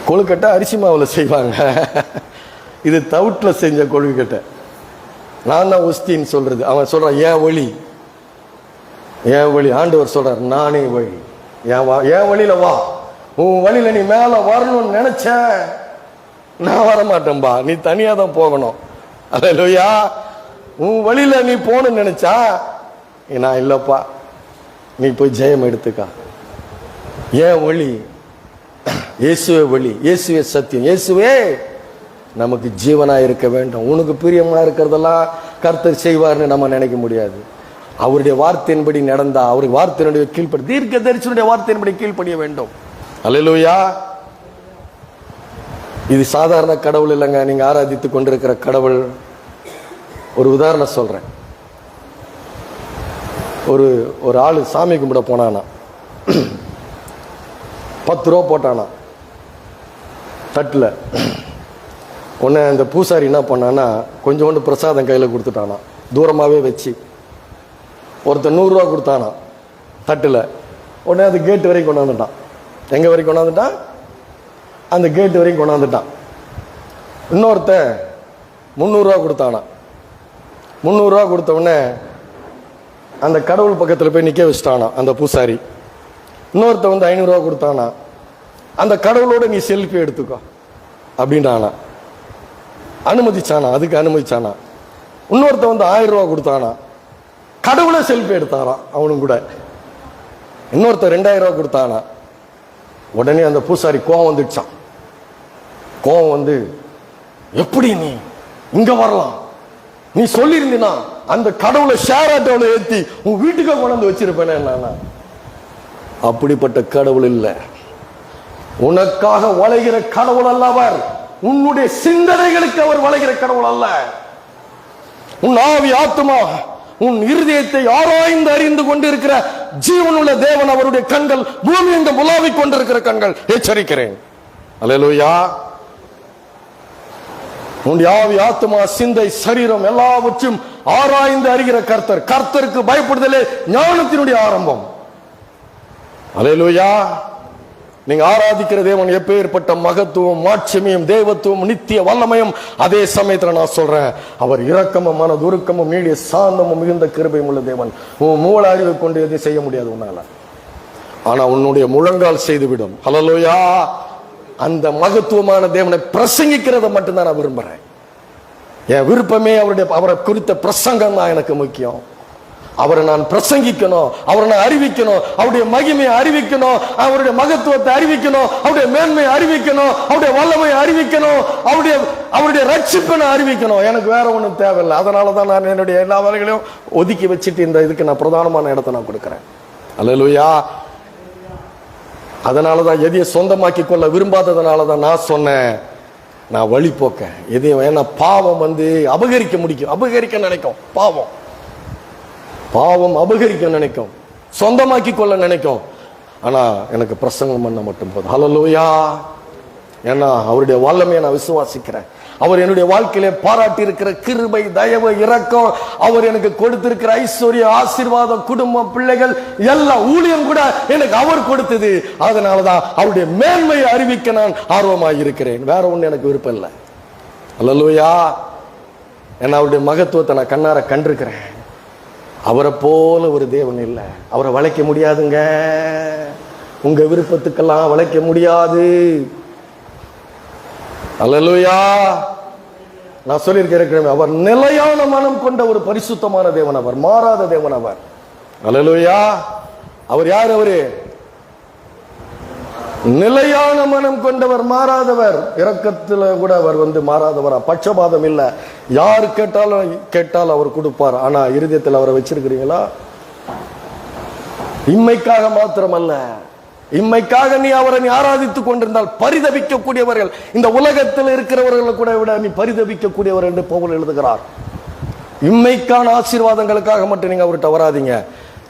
கொழுக்கட்டை அரிசி மாவில் செய்வாங்க, இது தவிட்டுல செஞ்ச கொழுக்கட்டை. நான் தான் ஒஸ்தின்னு சொல்றது. அவன் சொல்றான், ஏன் வழி, என் வழி. ஆண்டவர் சொல்றார், நானே வழி, என் வழியில வா. உன் வழியில நீ மேல வரணும்னு நினைச்ச, நான் வரமாட்டேன்பா, நீ தனியா தான் போகணும். அல்லேலூயா. உன் வழியில நீ போகணும்னு நினைச்சா, நான் இல்லப்பா, நீ போய் ஜெயம் எடுத்துக்கா. ஏன் வழி, இயேசுவே வழி, இயேசுவே சத்தியம், இயேசுவே நமக்கு ஜீவனா இருக்க வேண்டும். உனக்கு பிரியமா இருக்கிறதெல்லாம் கர்த்தர் செய்வார்னு நம்ம நினைக்க முடியாது. அவருடைய வார்த்தையின்படி நடந்தா, அவருடைய வார்த்தையினுடைய கீழ்ப்படி, தீர்க்க தரிசனுடைய வார்த்தையின்படி கீழ்ப்படிய வேண்டும். அல்லேலூயா. இது சாதாரண கடவுள் இல்லைங்க, நீங்க ஆராதித்துக் கொண்டிருக்கிற கடவுள். ஒரு உதாரணம் சொல்றேன். ஒரு ஆளு சாமி கும்பிட போனானா, 10 ரூபா போட்டானா தட்டுல. உடனே அந்த பூசாரி என்ன பண்ணானா, கொஞ்சோண்டு பிரசாதம் கையில கொடுத்துட்டானா, தூரமாவே வச்சு. ஒருத்தர் 100 ரூபா கொடுத்தானா தட்டுல. உடனே அது கேட்டு வரைக்கும் கொண்டாந்துட்டான். எங்க வரைக்கும் கொண்டாந்துட்டான்? அந்த கேட்டு வரைக்கும் கொண்டாந்துட்டான். இன்னொருத்த 300 ரூபா கொடுத்தானா. 300 ரூபா கொடுத்த உடனே அந்த கடவுள் பக்கத்தில் போய் நிக்க வச்சுட்டானா அந்த பூசாரி. இன்னொருத்த வந்து 500 ரூபா கொடுத்தானா, அந்த கடவுளோட நீ செல்ஃபி எடுத்துக்கோ அப்படின்றானா. அனுமதிச்சானா, அதுக்கு அனுமதிச்சானா. இன்னொருத்த வந்து 1000 ரூபா கொடுத்தானா, கடவுளை செல்ஃபி எடுத்தாராம் அவனும் கூட. இன்னொருத்த 2000 ரூபா கொடுத்தானா. உடனே அந்த பூசாரி கோவம் வந்துடுச்சான். கோவம் வந்து, எப்படி நீ இங்க வரலாம், நீ சொல்லியிருந்தீனா அந்த கடவுளை ஷேர் ஆட்டோல ஏத்தி உன் வீட்டுக்கு கொண்டு வச்சிருப்பேன். அப்படிப்பட்ட கடவுள் இல்லை. உனக்காக வளைகிற கடவுள் அல்ல அவர். உன்னுடைய சிந்தனைகளுக்கு அவர் வளைகிற கடவுள் அல்ல. உன் ஆவி ஆத்மா உன் இருதயத்தை ஆராய்ந்து அறிந்து கொண்டிருக்கிற ஜீவனுள்ள தேவன். அவருடைய கண்கள் பூமி எங்கும் உலாவிக் கொண்டிருக்கிற கண்கள். எச்சரிக்கிறேன். அல்லேலூயா. உன் ஆவி ஆத்மா சிந்தை சரீரம் எல்லாவற்றும் ஆராய்ந்து அறிகிற கர்த்தர். கர்த்தருக்கு பயப்படுதலே ஞானத்தினுடைய ஆரம்பம். அல்லேலூயா. நீங்க ஆராதிக்கிற தேவன் எப்பேற்பட்ட மகத்துவம், மாட்சிமையும், தேவத்துவம், நித்திய வல்லமையும். அதே சமயத்துல நான் சொல்றேன், அவர் இரக்கமும் மனதுருக்கமும் நீடிய சாந்தமும் மிகுந்த கிருபையும் உள்ள தேவன். உன் மூல அறிவை கொண்டு எதையும் செய்ய முடியாது உன்னால. ஆனா உன்னுடைய முழங்கால் செய்துவிடும். ஹல்லேலூயா. அந்த மகத்துவமான தேவனை பிரசங்கிக்கிறத மட்டும்தான் நான் விரும்புறேன். என் விருப்பமே அவரை குறித்த பிரசங்கம் தான் எனக்கு முக்கியம். அவரை நான் பிரசங்கிக்கணும், அவரை நான் அறிவிக்கணும், அவருடைய மகிமையை அறிவிக்கணும், அவருடைய மகத்துவத்தை அறிவிக்கணும், அவருடைய மேன்மையை அறிவிக்கணும், அவருடைய வல்லமையை அறிவிக்கணும், அவருடைய ரட்சிப்பை நான் அறிவிக்கணும். எனக்கு வேற ஒன்றும் தேவையில்லை. அதனாலதான் நான் என்னுடைய எல்லா வேலைகளையும் ஒதுக்கி வச்சுட்டு இந்த இதுக்கு நான் பிரதானமான இடத்தை நான் கொடுக்கிறேன். அல்லேலூயா. அதனாலதான் எதையை சொந்தமாக்கி கொள்ள விரும்பாததுனாலதான் நான் சொன்னேன், நான் வழி போக்க எதையும். ஏன்னா பாவம் அபகரிக்க நினைக்கும். பாவம் அபகரிக்க நினைக்கும், சொந்தமாக்கி கொள்ள நினைக்கும். ஆனா எனக்கு பிரசங்கம் பண்ண மட்டும் போதும். ஹல்லேலூயா. ஏன்னா அவருடைய வல்லமையை நான் விசுவாசிக்கிறேன். அவர் என்னுடைய வாழ்க்கையிலே பாராட்டி இருக்கிற கிருபை, தயவு, இரக்கம், அவர் எனக்கு கொடுத்திருக்கிற ஐஸ்வர்ய, ஆசீர்வாதம், குடும்பம், பிள்ளைகள், எல்லா ஊழியம் கூட எனக்கு அவர் கொடுத்தது. அதனாலதான் அவருடைய மேன்மையை அறிவிக்க நான் ஆர்வமாக இருக்கிறேன். வேற ஒண்ணு எனக்கு விருப்பம் இல்லை. அல்லேலூயா. ஏன்னா அவருடைய மகத்துவத்தை நான் கண்ணார கண்டிருக்கிறேன். அவரை போல ஒரு தேவன் இல்லை. அவரை வளைக்க முடியாதுங்க. உங்க விருப்பத்துக்கெல்லாம் வளைக்க முடியாது. அல்லேலூயா. நான் சொல்லியிருக்கிறேன், அவர் நிலையான மனம் கொண்ட ஒரு பரிசுத்தமான தேவன், அவர் மாறாத தேவன் அவர். அல்லேலூயா. அவர் யார்? அவரு நிலையான மனம் கொண்டவர், மாறாதவர். இரக்கத்துல கூட அவர் மாறாதவரா, பட்சபாதம் இல்லை. யாரு கேட்டாலும் அவர் கொடுப்பார். ஆனா இருதயத்தில் அவரை வச்சிருக்கிறீங்களா? இம்மைக்காக மாத்திரமல்ல, இம்மைக்காக நீ அவரை ஆராதித்துக் கொண்டிருந்தால் பரிதபிக்க கூடியவர்கள், இந்த உலகத்தில் இருக்கிறவர்களை கூட விட நீ பரிதபிக்க கூடியவர் என்று பவுல் எழுதுகிறார். இம்மைக்கான ஆசீர்வாதங்களுக்காக மட்டும் நீங்க அவர்கிட்ட வராதீங்க,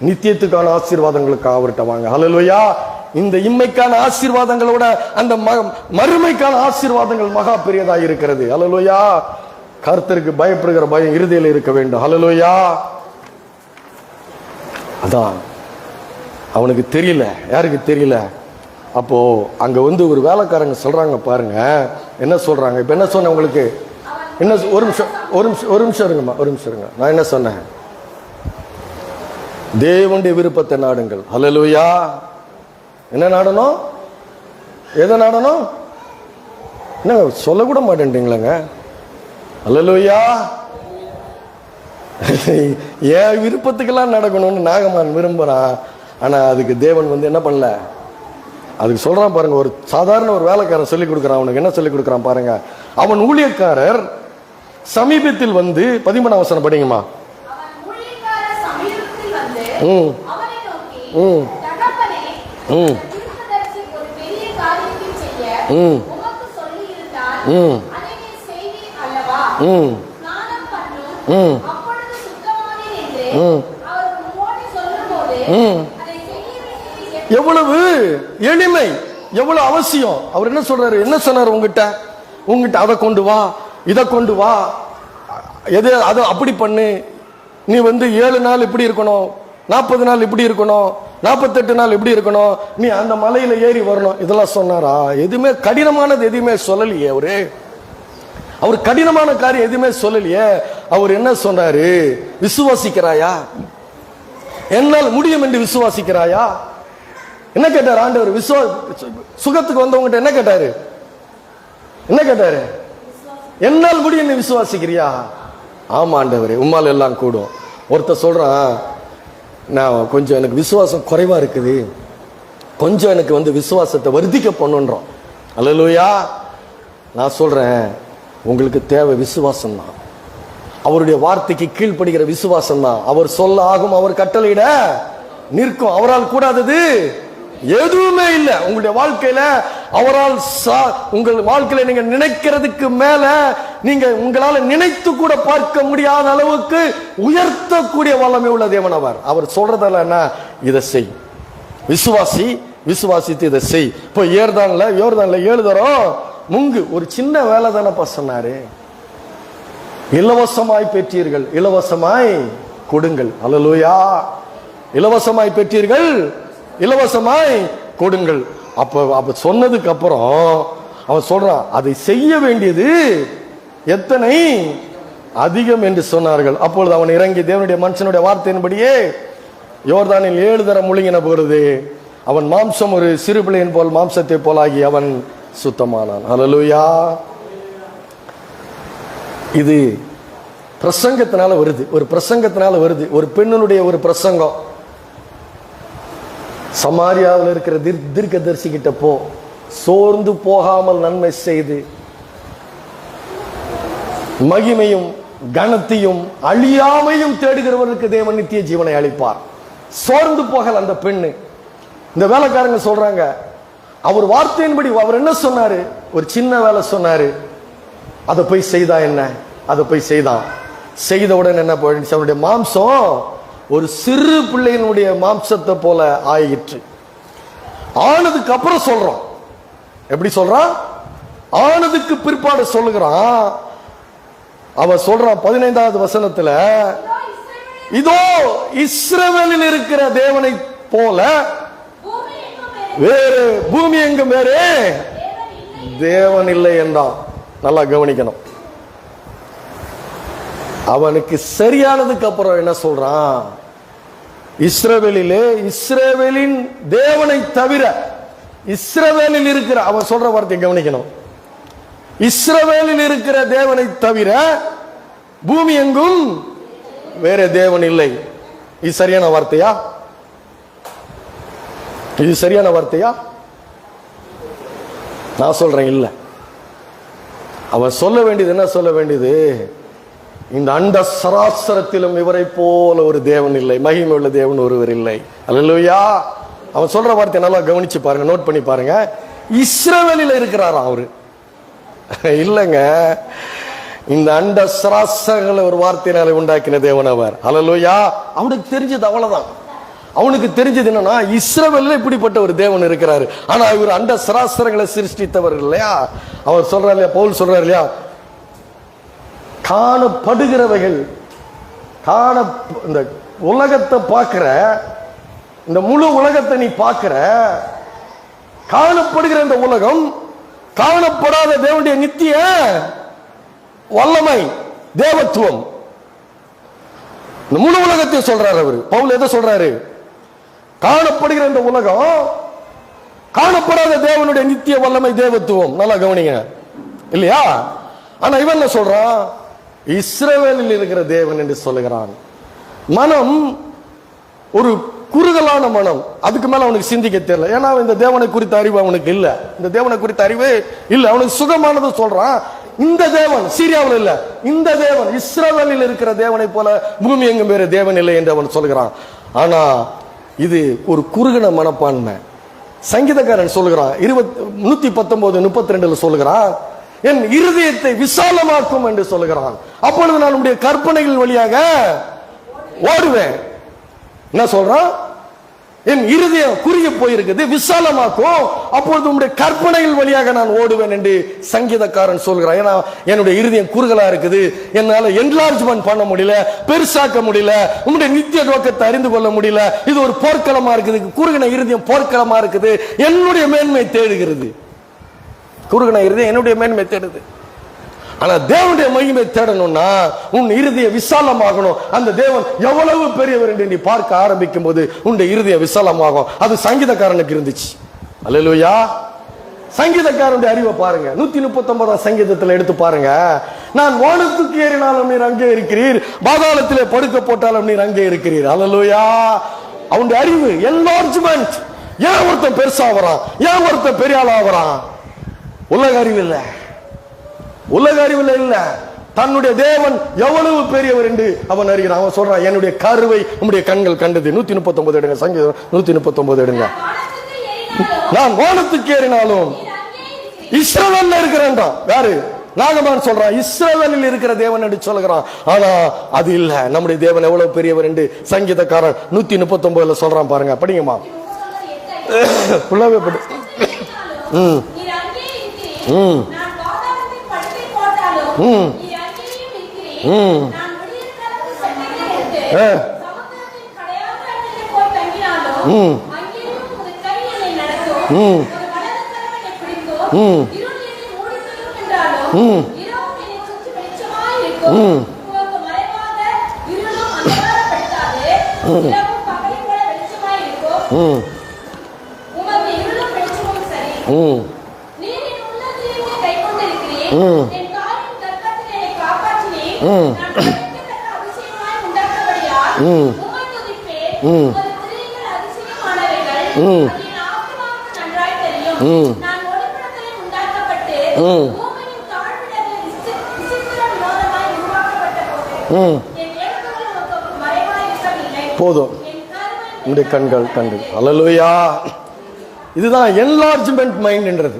நித்தியத்துக்கான ஆசீர்வாதங்களுக்காக அவர்கிட்ட வாங்க. ஹல்லேலூயா. இந்த இம்மைக்கான ஆசீர்வாதங்களோட அந்த மறுமைக்கான ஆசீர்வாதங்கள் மகா பெரியதாக இருக்கிறது. ஹல்லேலூயா. கர்த்தருக்கு பயப்படுகிற பயம் இருதயில இருக்க வேண்டும். ஹல்லேலூயா. அதான் அவனுக்கு தெரியல. யாருக்கு தெரியல? அப்போ அங்க ஒரு வேலைக்காரங்க சொல்றாங்க பாருங்க, என்ன சொல்றாங்க? இப்ப என்ன சொன்னேன் உங்களுக்கு? என்ன? ஒரு நிமிஷம் இருங்க. நான் என்ன சொன்னேன்? தேவனுடைய விருப்பத்தை நாடுங்கள். ஹல்லேலூயா. என்ன நாடணும்? எதை நாடணும்? என்ன சொல்லக்கூட மாட்டேன்றீங்களேங்க? ஹல்லேலூயா. என் விருப்பத்துக்கெல்லாம் நடக்கணும்னு நாகமான் விரும்புறான். ஆனா அதுக்கு தேவன் என்ன பண்ணல? அதுக்கு சொல்றான் பாருங்க. ஒரு சாதாரண ஒரு வேலைக்காரன் சொல்லிக் கொடுக்குறான். அவனுக்கு என்ன சொல்லிக் கொடுக்குறான் பாருங்க. அவன் ஊழியக்காரர் சமீபத்தில் 13 வசனம் படிங்கம்மா. எவ்வளவு எளிமை, எவ்வளவு அவசியம். அவர் என்ன சொல்றாரு? என்ன சொன்னார்? உங்ககிட்ட அதை கொண்டு வா, இதை கொண்டு வா, அதை அப்படி பண்ணு, நீ 7 நாள் இப்படி இருக்கணும், 40 நாள் இப்படி இருக்கணும், 48 நாள் இப்படி இருக்கணும், நீ அந்த மலையில ஏறி வரணும். இதெல்லாம் சொன்னாரா? எதுவுமே கடினமானது எதுவுமே சொல்லலையே. அவர் கடினமான காரியம் எதுவுமே சொல்லலையே. அவர் என்ன சொன்னாரு? விசுவாசிக்கிறாயா? என்னால் முடியும் என்று விசுவாசிக்கிறாயா? என்ன கேட்டார் ஆண்டவர்? சுகத்துக்கு வந்தவங்கிட்ட என்ன கேட்டாரு? என்னால் முடியும் நீ விசுவாசிக்கிறியா? ஆமா ஆண்டவரே, உம்மால் எல்லாம் கூடும். ஒருத்தர் சொல்றான், நான் கொஞ்சம் எனக்கு விசுவாசம் குறைவா இருக்குது, கொஞ்சம் எனக்கு விசுவாசத்தை வர்த்திக்க பண்ணுன்றோம். அல்லேலூயா. நான் சொல்றேன், உங்களுக்கு தேவை விசுவாசம் தான். அவருடைய வார்த்தைக்கு கீழ்ப்படுகிற விசுவாசம் தான். அவர் சொல்ல ஆகும், அவர் கட்டளையிட நிற்கும். அவரால் கூடாதது எதுவுமே இல்லை உங்களுடைய வாழ்க்கையில. அவரால் உங்கள் வாழ்க்கையில நீங்க நினைக்கிறதுக்கு மேல, நீங்க உங்களால நினைத்து கூட பார்க்க முடியாத அளவுக்கு உயர்த்தக்கூடிய வல்லமை உள்ள தேவன் அவர். அவர் சொல்றதால என்ன? இதை செய், விசுவாசித்து இதை செய். இப்போ யோர்தான்ல 7 தரம் முங்கு. ஒரு சின்ன வேலை தானப்பா சொன்னாரு. இலவசமாய் பெற்றீர்கள், இலவசமாய் கொடுங்கள். அல்லேலூயா. இலவசமாய் பெற்றீர்கள், இலவசமாய் கொடுங்கள். அப்ப சொன்னதுக்கு அப்புறம் அவன் சொல்றான், அதை செய்ய வேண்டியது எத்தனை அதிகம் என்று சொன்னார்கள். அப்பொழுது அவன் இறங்கி தேவனுடைய மனுஷனுடைய வார்த்தையின்படியே யோர்தானில் 7 தரம் முழுங்கின பொழுது அவன் மாம்சம் ஒரு சிறு பிள்ளையின் போல் மாம்சத்தை போலாகி அவன் சுத்தமானான். ஹல்லேலூயா. இது பிரசங்கத்தினால வருது, ஒரு பிரசங்கத்தினால வருது. ஒரு பெண்ணுடைய ஒரு பிரசங்கம், சமாரியாவில் இருக்கிற தீர்க்கதரிசி கிட்ட போ, சோர்ந்து போகாமல் நன்மை செய்து மகிமையும் கனத்தையும் அழியாமையும் தேடுகிறவர்களுக்கு தேவன் நித்திய ஜீவனை அளிப்பார். சோர்ந்து போகல அந்த பெண்ணு. இந்த வேலைக்காரங்க சொல்றாங்க, அவர் வார்த்தையின்படி அவர் என்ன சொன்னாரு, ஒரு சின்ன வேலை சொன்னாரு, அதை போய் செய்தா என்ன, அதை போய் செய்தான். செய்தவுடன் என்ன போயிடுச்சு, அவனுடைய மாம்சம் ஒரு சிறு பிள்ளையினுடைய மாம்சத்தை போல ஆயிற்று. ஆனதுக்கு அப்புறம் சொல்றான், எப்படி சொல்றான், ஆனதுக்கு பிற்பாடு சொல்லுகிறான். அவன் சொல்றான் 15வது வசனத்துல, இதோ இஸ்ரவேலில் இருக்கிற தேவனை போல வேறு பூமி எங்கும் வேறு தேவன் இல்லை என்றான். நல்லா கவனிக்கணும். அவனுக்கு சரியானதுக்கு அப்புறம் என்ன சொல்றான், இஸ்ரவேலிலே இஸ்ரவேலின் தேவனை தவிர, இஸ்ரவேலில் இருக்கிற, அவன் சொல்ற வார்த்தையை கவனிக்கணும், இஸ்ரவேலில் இருக்கிற தேவனை தவிர பூமி எங்கும் வேற தேவன் இல்லை. இது சரியான வார்த்தையா? இது சரியான வார்த்தையா? நான் சொல்றேன் இல்ல. அவன் சொல்ல வேண்டியது என்ன, சொல்ல வேண்டியது, இந்த அண்ட சராசரத்திலும் இவரை போல ஒரு தேவன் இல்லை, மகிமை உள்ள தேவன் ஒருவர் இல்லை. அல்லேலூயா. அவன் சொல்ற வார்த்தையை நல்லா கவனிச்சு பாருங்க, நோட் பண்ணி பாருங்க. இஸ்ரவேலில் இருக்கிறாரா அவரு? இல்லங்க, இந்த அண்ட சராசரங்களை ஒரு வார்த்தையினால உண்டாக்கின தேவன் அவர். அல்லேலூயா. அவனுக்கு தெரிஞ்சது அவ்வளவுதான். அவனுக்கு தெரிஞ்சது என்னன்னா, இஸ்ரவேல்ல இப்படிப்பட்ட ஒரு தேவன் இருக்கிறாரு. ஆனா இவர் அண்ட சராசரங்களை சிருஷ்டித்தவர் இல்லையா. அவர் சொல்றாரு இல்லையா, பவுல் சொல்றாரு இல்லையா, காணப்படுகிறவைகள், இந்த உலகத்தை பார்க்கிற, இந்த முழு உலகத்தை நீ பார்க்கிற, காணப்படுகிற இந்த உலகம் காணப்படாத தேவனுடைய நித்திய வல்லமை, தேவத்துவம், இந்த முழு உலகத்தை சொல்றாரு அவரு. பவுல் எதை சொல்றாரு, காணப்படுகிற இந்த உலகம் காணப்படாத தேவனுடைய நித்திய வல்லமை, தேவத்துவம். நல்லா கவனிங்க இல்லையா. ஆனா இவன் என்ன சொல்றான், இஸ்ரவேலில் இருக்கிற தேவன் என்று சொல்லுகிறான். மனம் ஒரு குறுகலான மனம், அதுக்கு மேல அவனுக்கு சிந்திக்க தெரியல. ஏன்னா இந்த தேவனை குறித்த அறிவு அவனுக்கு இல்ல, இந்த தேவனை குறித்த அறிவு இல்ல. அவனுக்கு சுகமானது சொல்றான், இந்த தேவன் சீரியாவில் இல்ல, இந்த தேவன் இஸ்ரவேலில் இருக்கிற தேவனை போல பூமி எங்கும் வேற தேவன் இல்லை என்று அவன் சொல்கிறான். ஆனா இது ஒரு குறுகின மனப்பான்மை. சங்கீதக்காரன் சொல்லுகிறான் 119:32 சொல்லுகிறான், என் இருதயத்தை விசாலமாக்கும் என்று சொல்லுகிறான். அப்பொழுது நான் உடைய கற்பனைகள் வழியாக ஓடுவேன். என்ன சொல்றான், என் இருதயம் குறுகிய போயிருக்குது, விசாலமாக்கும், அப்பொழுது உங்களுடைய கற்பனைகள் வழியாக நான் ஓடுவேன் என்று சங்கீதக்காரன் சொல்கிறான். ஏன்னா என்னுடைய இருதயம் குறுகலா இருக்குது, என்னால என்லார்ஜ்மெண்ட் பண்ண முடியல, பெருசாக்க முடியல, உங்களுடைய நித்திய நோக்கத்தை அறிந்து கொள்ள முடியல. இது ஒரு போர்க்களமா இருக்குது, குறுகின இருதயம் போர்க்களமா இருக்குது, என்னுடைய மேன்மை தேடுகிறது. குறுகின இருதயம் என்னுடைய மேன்மை தேடுது. ஆனா தேவனுடைய மகிமை தேடணும்னா உன் இருதய விசாலமாகணும். அந்த தேவன் எவ்வளவு பெரியவர் என்று நீ பார்க்க ஆரம்பிக்கும் போது உன்னுடைய இருதய விசாலமாகும். அது சங்கீதக்காரனுக்கு இருந்துச்சு. அல்லேலூயா. சங்கீதக்காரனுடைய அறிவை பாருங்க. 139 சங்கீதத்தில் எடுத்து பாருங்க. நான் வானத்துக்கு ஏறினாலும் நீர் அங்கே இருக்கிறீர், பாதாளத்திலே படுக்க போட்டாலும் நீர் அங்கே இருக்கிறீர். அல்லேலூயா. அவனுடைய அறிவு என்லார்ஜ்மெண்ட். ஏன் ஒருத்தன் பெருசாகிறான், ஏன் ஒருத்தன் பெரிய ஆளாகிறான்? உலக அறிவு இல்ல, உலக அறிவில் இல்ல, தன்னுடைய தேவன் எவ்வளவு பெரியவர் என்று அவன் அறிகிறான். அவன் சொல்றான், என்னுடைய கருவை உம்முடைய கண்கள் கண்டது. 139 எடுங்க, சங்கீதம் 139 எடுங்க. நான் வானத்துக்கு ஏறினாலும் இஸ்ரவேல்ல இருக்கிறேன். யாரு? நாகமான் சொல்றான், இஸ்ரவேலில் இருக்கிற தேவன் என்று சொல்கிறான். ஆனா அது இல்ல, நம்முடைய தேவன் எவ்வளவு பெரியவர் என்று சங்கீதக்காரன் 139 சொல்றான். பாருங்க, படிங்கம்மா. புள்ளவே படி. போதும் உங்களுடைய கண்கள் கண்டு. அல்லேலூயா. இதுதான் என்லார்ஜ்மெண்ட் மைண்ட்ன்றது.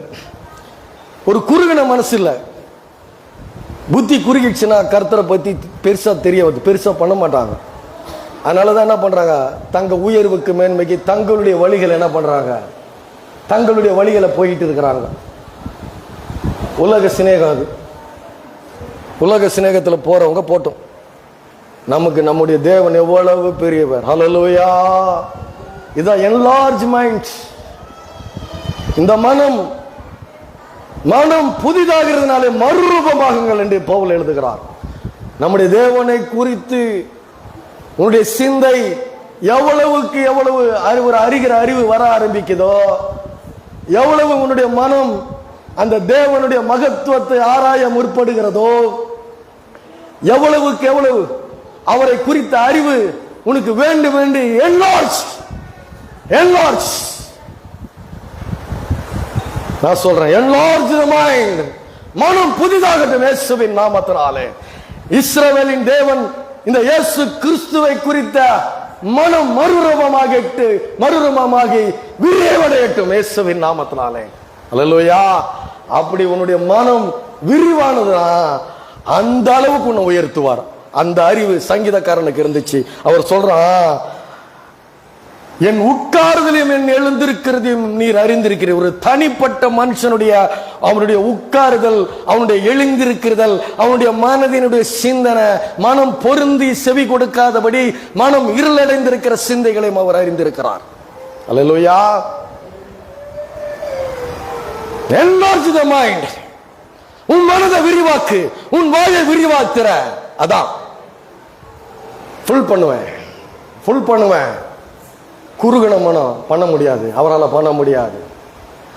ஒரு குறுகின மனசு இல்ல. புத்தி குறுகிடுச்சுன்னா கர்த்தரை பத்தி பெருசா தெரியாது, பெருசா பண்ண மாட்டாங்க. அதனாலதான் என்ன பண்றாங்க, தங்க உயர்வுக்கு மேன்மைக்கு தங்களுடைய வழிகளை என்ன பண்றாங்க, தங்களுடைய வழிகளை போயிட்டு இருக்கிறாங்க. உலக சிநேகம் அது. உலக சிநேகத்தில் போறவங்க போட்டோம். நமக்கு நம்முடைய தேவன் எவ்வளவு பெரியவர். ஹல்லேலூயா. இதான் என்லார்ஜ் மைண்ட். இந்த மனம் புதிதாகிறதுனாலே மறுரூபமாகுங்கள் என்று பவுல் எழுதுகிறார். நம்முடைய தேவனை குறித்து உன்னுடைய சிந்தை எவ்வளவுக்கு எவ்வளவு ஒரு அறிகிற அறிவு வர ஆரம்பிக்குதோ, எவ்வளவு உன்னுடைய மனம் அந்த தேவனுடைய மகத்துவத்தை ஆராய முற்படுகிறதோ, எவ்வளவுக்கு எவ்வளவு அவரை குறித்த அறிவு உனக்கு வேண்டும் என்று நான் சொல்றேன். enlarge the mind. மனம் புதிதாகட்டும் இயேசுவின் நாமத்தினாலே. இஸ்ரவேலின் தேவன் இந்த இயேசு கிறிஸ்துவை குறித்த மனம் மறுரூபமாகி விரிவடையட்டும் இயேசுவின் நாமத்தினாலே. அல்லேலூயா. அப்படி உன்னுடைய மனம் விரிவானதுனா அந்த அளவுக்கு உன்னை உயர்த்துவார். அந்த அறிவு சங்கீதக்காரனுக்கு இருந்துச்சு. அவர் சொல்றான், என் உட்கார்தலையும் என் எழுந்திருக்கிறதையும் நீர் அறிந்திருக்கிறீர். ஒரு தனிப்பட்ட மனுஷனுடைய அவனுடைய உட்காருதல், அவனுடைய எழுந்திருக்கிறதல், அவனுடைய மனதினுடைய சிந்தனை, மனம் பொருந்தி செவி கொடுக்காதபடி மனம் இருளடைந்திருக்கிற சிந்தைகளையும் அவர் அறிந்திருக்கிறார். அல்லேலூயா. enlarge the mind. உன் மனதை விரிவாக்கு, உன் வாயை விரிவாக்குற. அதான் ஃபுல் பண்ணுவேன். குறுகின மனம் பண்ண முடியாது, அவரால் பண்ண முடியாது.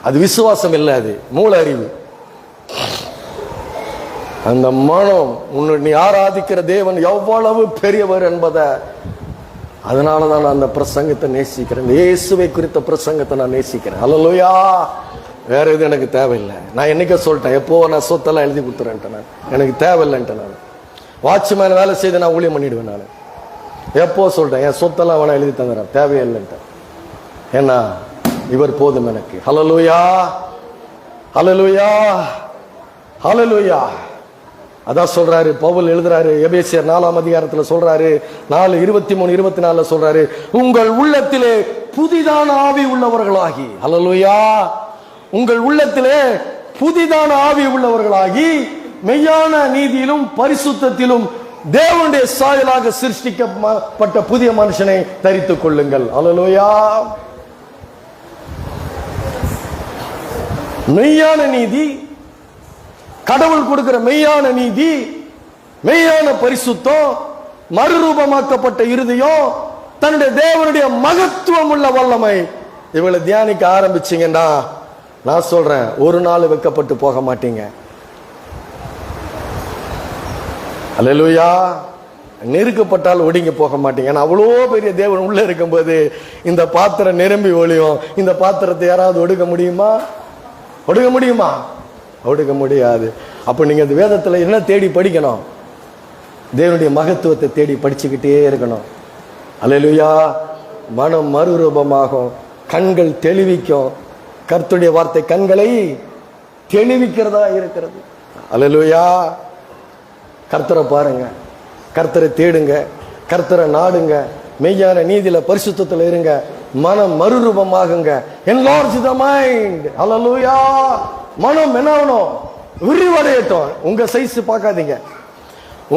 அது விசுவாசம் இல்லை, அது மூல அறிவு. அந்த மனம் நீ ஆராதிக்கிற தேவன் எவ்வளவு பெரியவர் என்பதை, அதனாலதான் நான் அந்த பிரசங்கத்தை நேசிக்கிறேன். இயேசுவை குறித்த பிரசங்கத்தை நான் நேசிக்கிறேன். அல்லேலூயா. வேற எது எனக்கு தேவையில்லை. நான் என்னைக்க சொல்லிட்டேன், எப்போ நான் சொத்தெல்லாம் எழுதி கொடுத்துறேன்ட்டேன். நான் எனக்கு தேவையில்லைன்ட்டேன். நான் வாட்ச்மேன் வேலை செய்து நான் ஊழியம் பண்ணிடுவேன். நான் எப்போ சொல்லிட்டேன், என் சொத்தெல்லாம் வேணா எழுதி தந்துறேன், தேவையில்லைன்ட்டேன். ஏன்னா இவர் போதும் எனக்கு. ஹல்லேலூயா. ஹல்லேலூயா. ஹல்லேலூயா. அதான் சொல்றாரு பவுல் எழுதுறாரு, எபேசியர் 4ஆம் அதிகாரத்தில் சொல்றாரு, 4:23-24 சொல்றாரு, உங்கள் உள்ளத்திலே புதிதான ஆவி உள்ளவர்களாகி. ஹல்லேலூயா. உங்கள் உள்ளத்திலே புதிதான ஆவி உள்ளவர்களாகி மெய்யான நீதியிலும் பரிசுத்தத்திலும் தேவனுடைய சாயலாக சிருஷ்டிக்கப்பட்ட புதிய மனுஷனை தரித்துக் கொள்ளுங்கள். அல்லேலூயா. மெய்யான நீதி, கடவுள் கொடுக்கிற மெய்யான நீதி, மெய்யான பரிசுத்தம், மறுரூபமாக்கப்பட்ட இருதயம், தன்னுடைய தேவனுடைய மகத்துவம் உள்ள வல்லமை, இவளை தியானிக்க ஆரம்பிச்சீங்கன்னா நான் சொல்றேன், ஒரு நாள் வெட்கப்பட்டு போக மாட்டீங்க. அல்லேலூயா. நெருக்கப்பட்டால் ஒடுங்கி போக மாட்டீங்க. ஏன்னா அவ்வளோ பெரிய தேவன் உள்ள இருக்கும்போது இந்த பாத்திரம் நிரம்பி ஒளியும். இந்த பாத்திரத்தை யாராவது ஒடுக்க முடியுமா? ஒடுக்க முடியாது. அப்ப நீங்க இந்த வேதத்துல என்ன தேடி படிக்கணும்? தேவனுடைய மகத்துவத்தை தேடி படிச்சுக்கிட்டே இருக்கணும். அல்லேலூயா. மனம் மறுரூபமாகும், கண்கள் தெளிவிக்கும். கர்த்தருடைய வார்த்தை கண்களை தெளிவிக்கிறதா இருக்கிறது. அல்லேலூயா. கர்த்தரை பாருங்க, கர்த்தரை தேடுங்க, கர்த்தரை நாடுங்க, மெய்யான நீதியில பரிசுத்தத்தில் இருங்க, மனம் மறுரூபமாகுங்க. enlarge the mind. அல்லேலூயா. மனம் என்ன ஆகணும்? விரிவடையட்டும். உங்க சைஸ் பார்க்காதீங்க,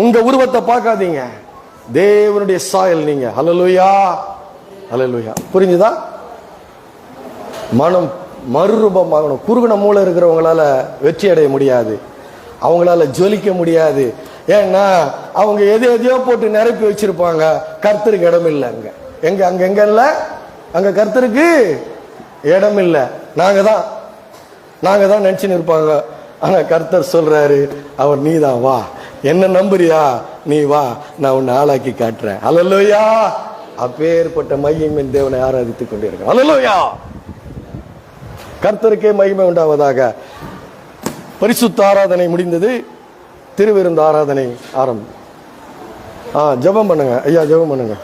உங்க உருவத்தை பார்க்காதீங்க, தேவனுடைய சாயல் நீங்க. அல்லேலூயா. அல்லேலூயா. புரிஞ்சுதா? மனம் மறுரூபமாகணும். குறுகின மூளை இருக்கிறவங்களால வெற்றி அடைய முடியாது, அவங்களால ஜொலிக்க முடியாது. ஏன்னா அவங்க எதையோ போட்டு நிரப்பி வச்சிருப்பாங்க. கர்த்தருக்கு இடம் இல்லை. அங்க இல்ல, அங்க கர்த்தருக்கு இடம் இல்லை. நாங்க தான் நாங்க தான் நினைச்சுன்னு இருப்பாங்க. ஆனா கர்த்தர் சொல்றாரு, அவர் நீதான், வா, என்ன நம்புறியா, நீ வா, நான் உன்னை ஆளாக்கி காட்டுறேன். அல்லேலூயா. அப்பேற்பட்ட மகிமையின் தேவனை ஆராதித்துக் கொண்டிருக்கிறேன். அல்லேலூயா. கர்த்தருக்கே மகிமை உண்டாவதாக. பரிசுத்த ஆராதனை முடிந்தது. திருவிருந்து ஆராதனை ஆரம்பம். ஜெபம் பண்ணுங்க ஐயா, ஜெபம் பண்ணுங்க.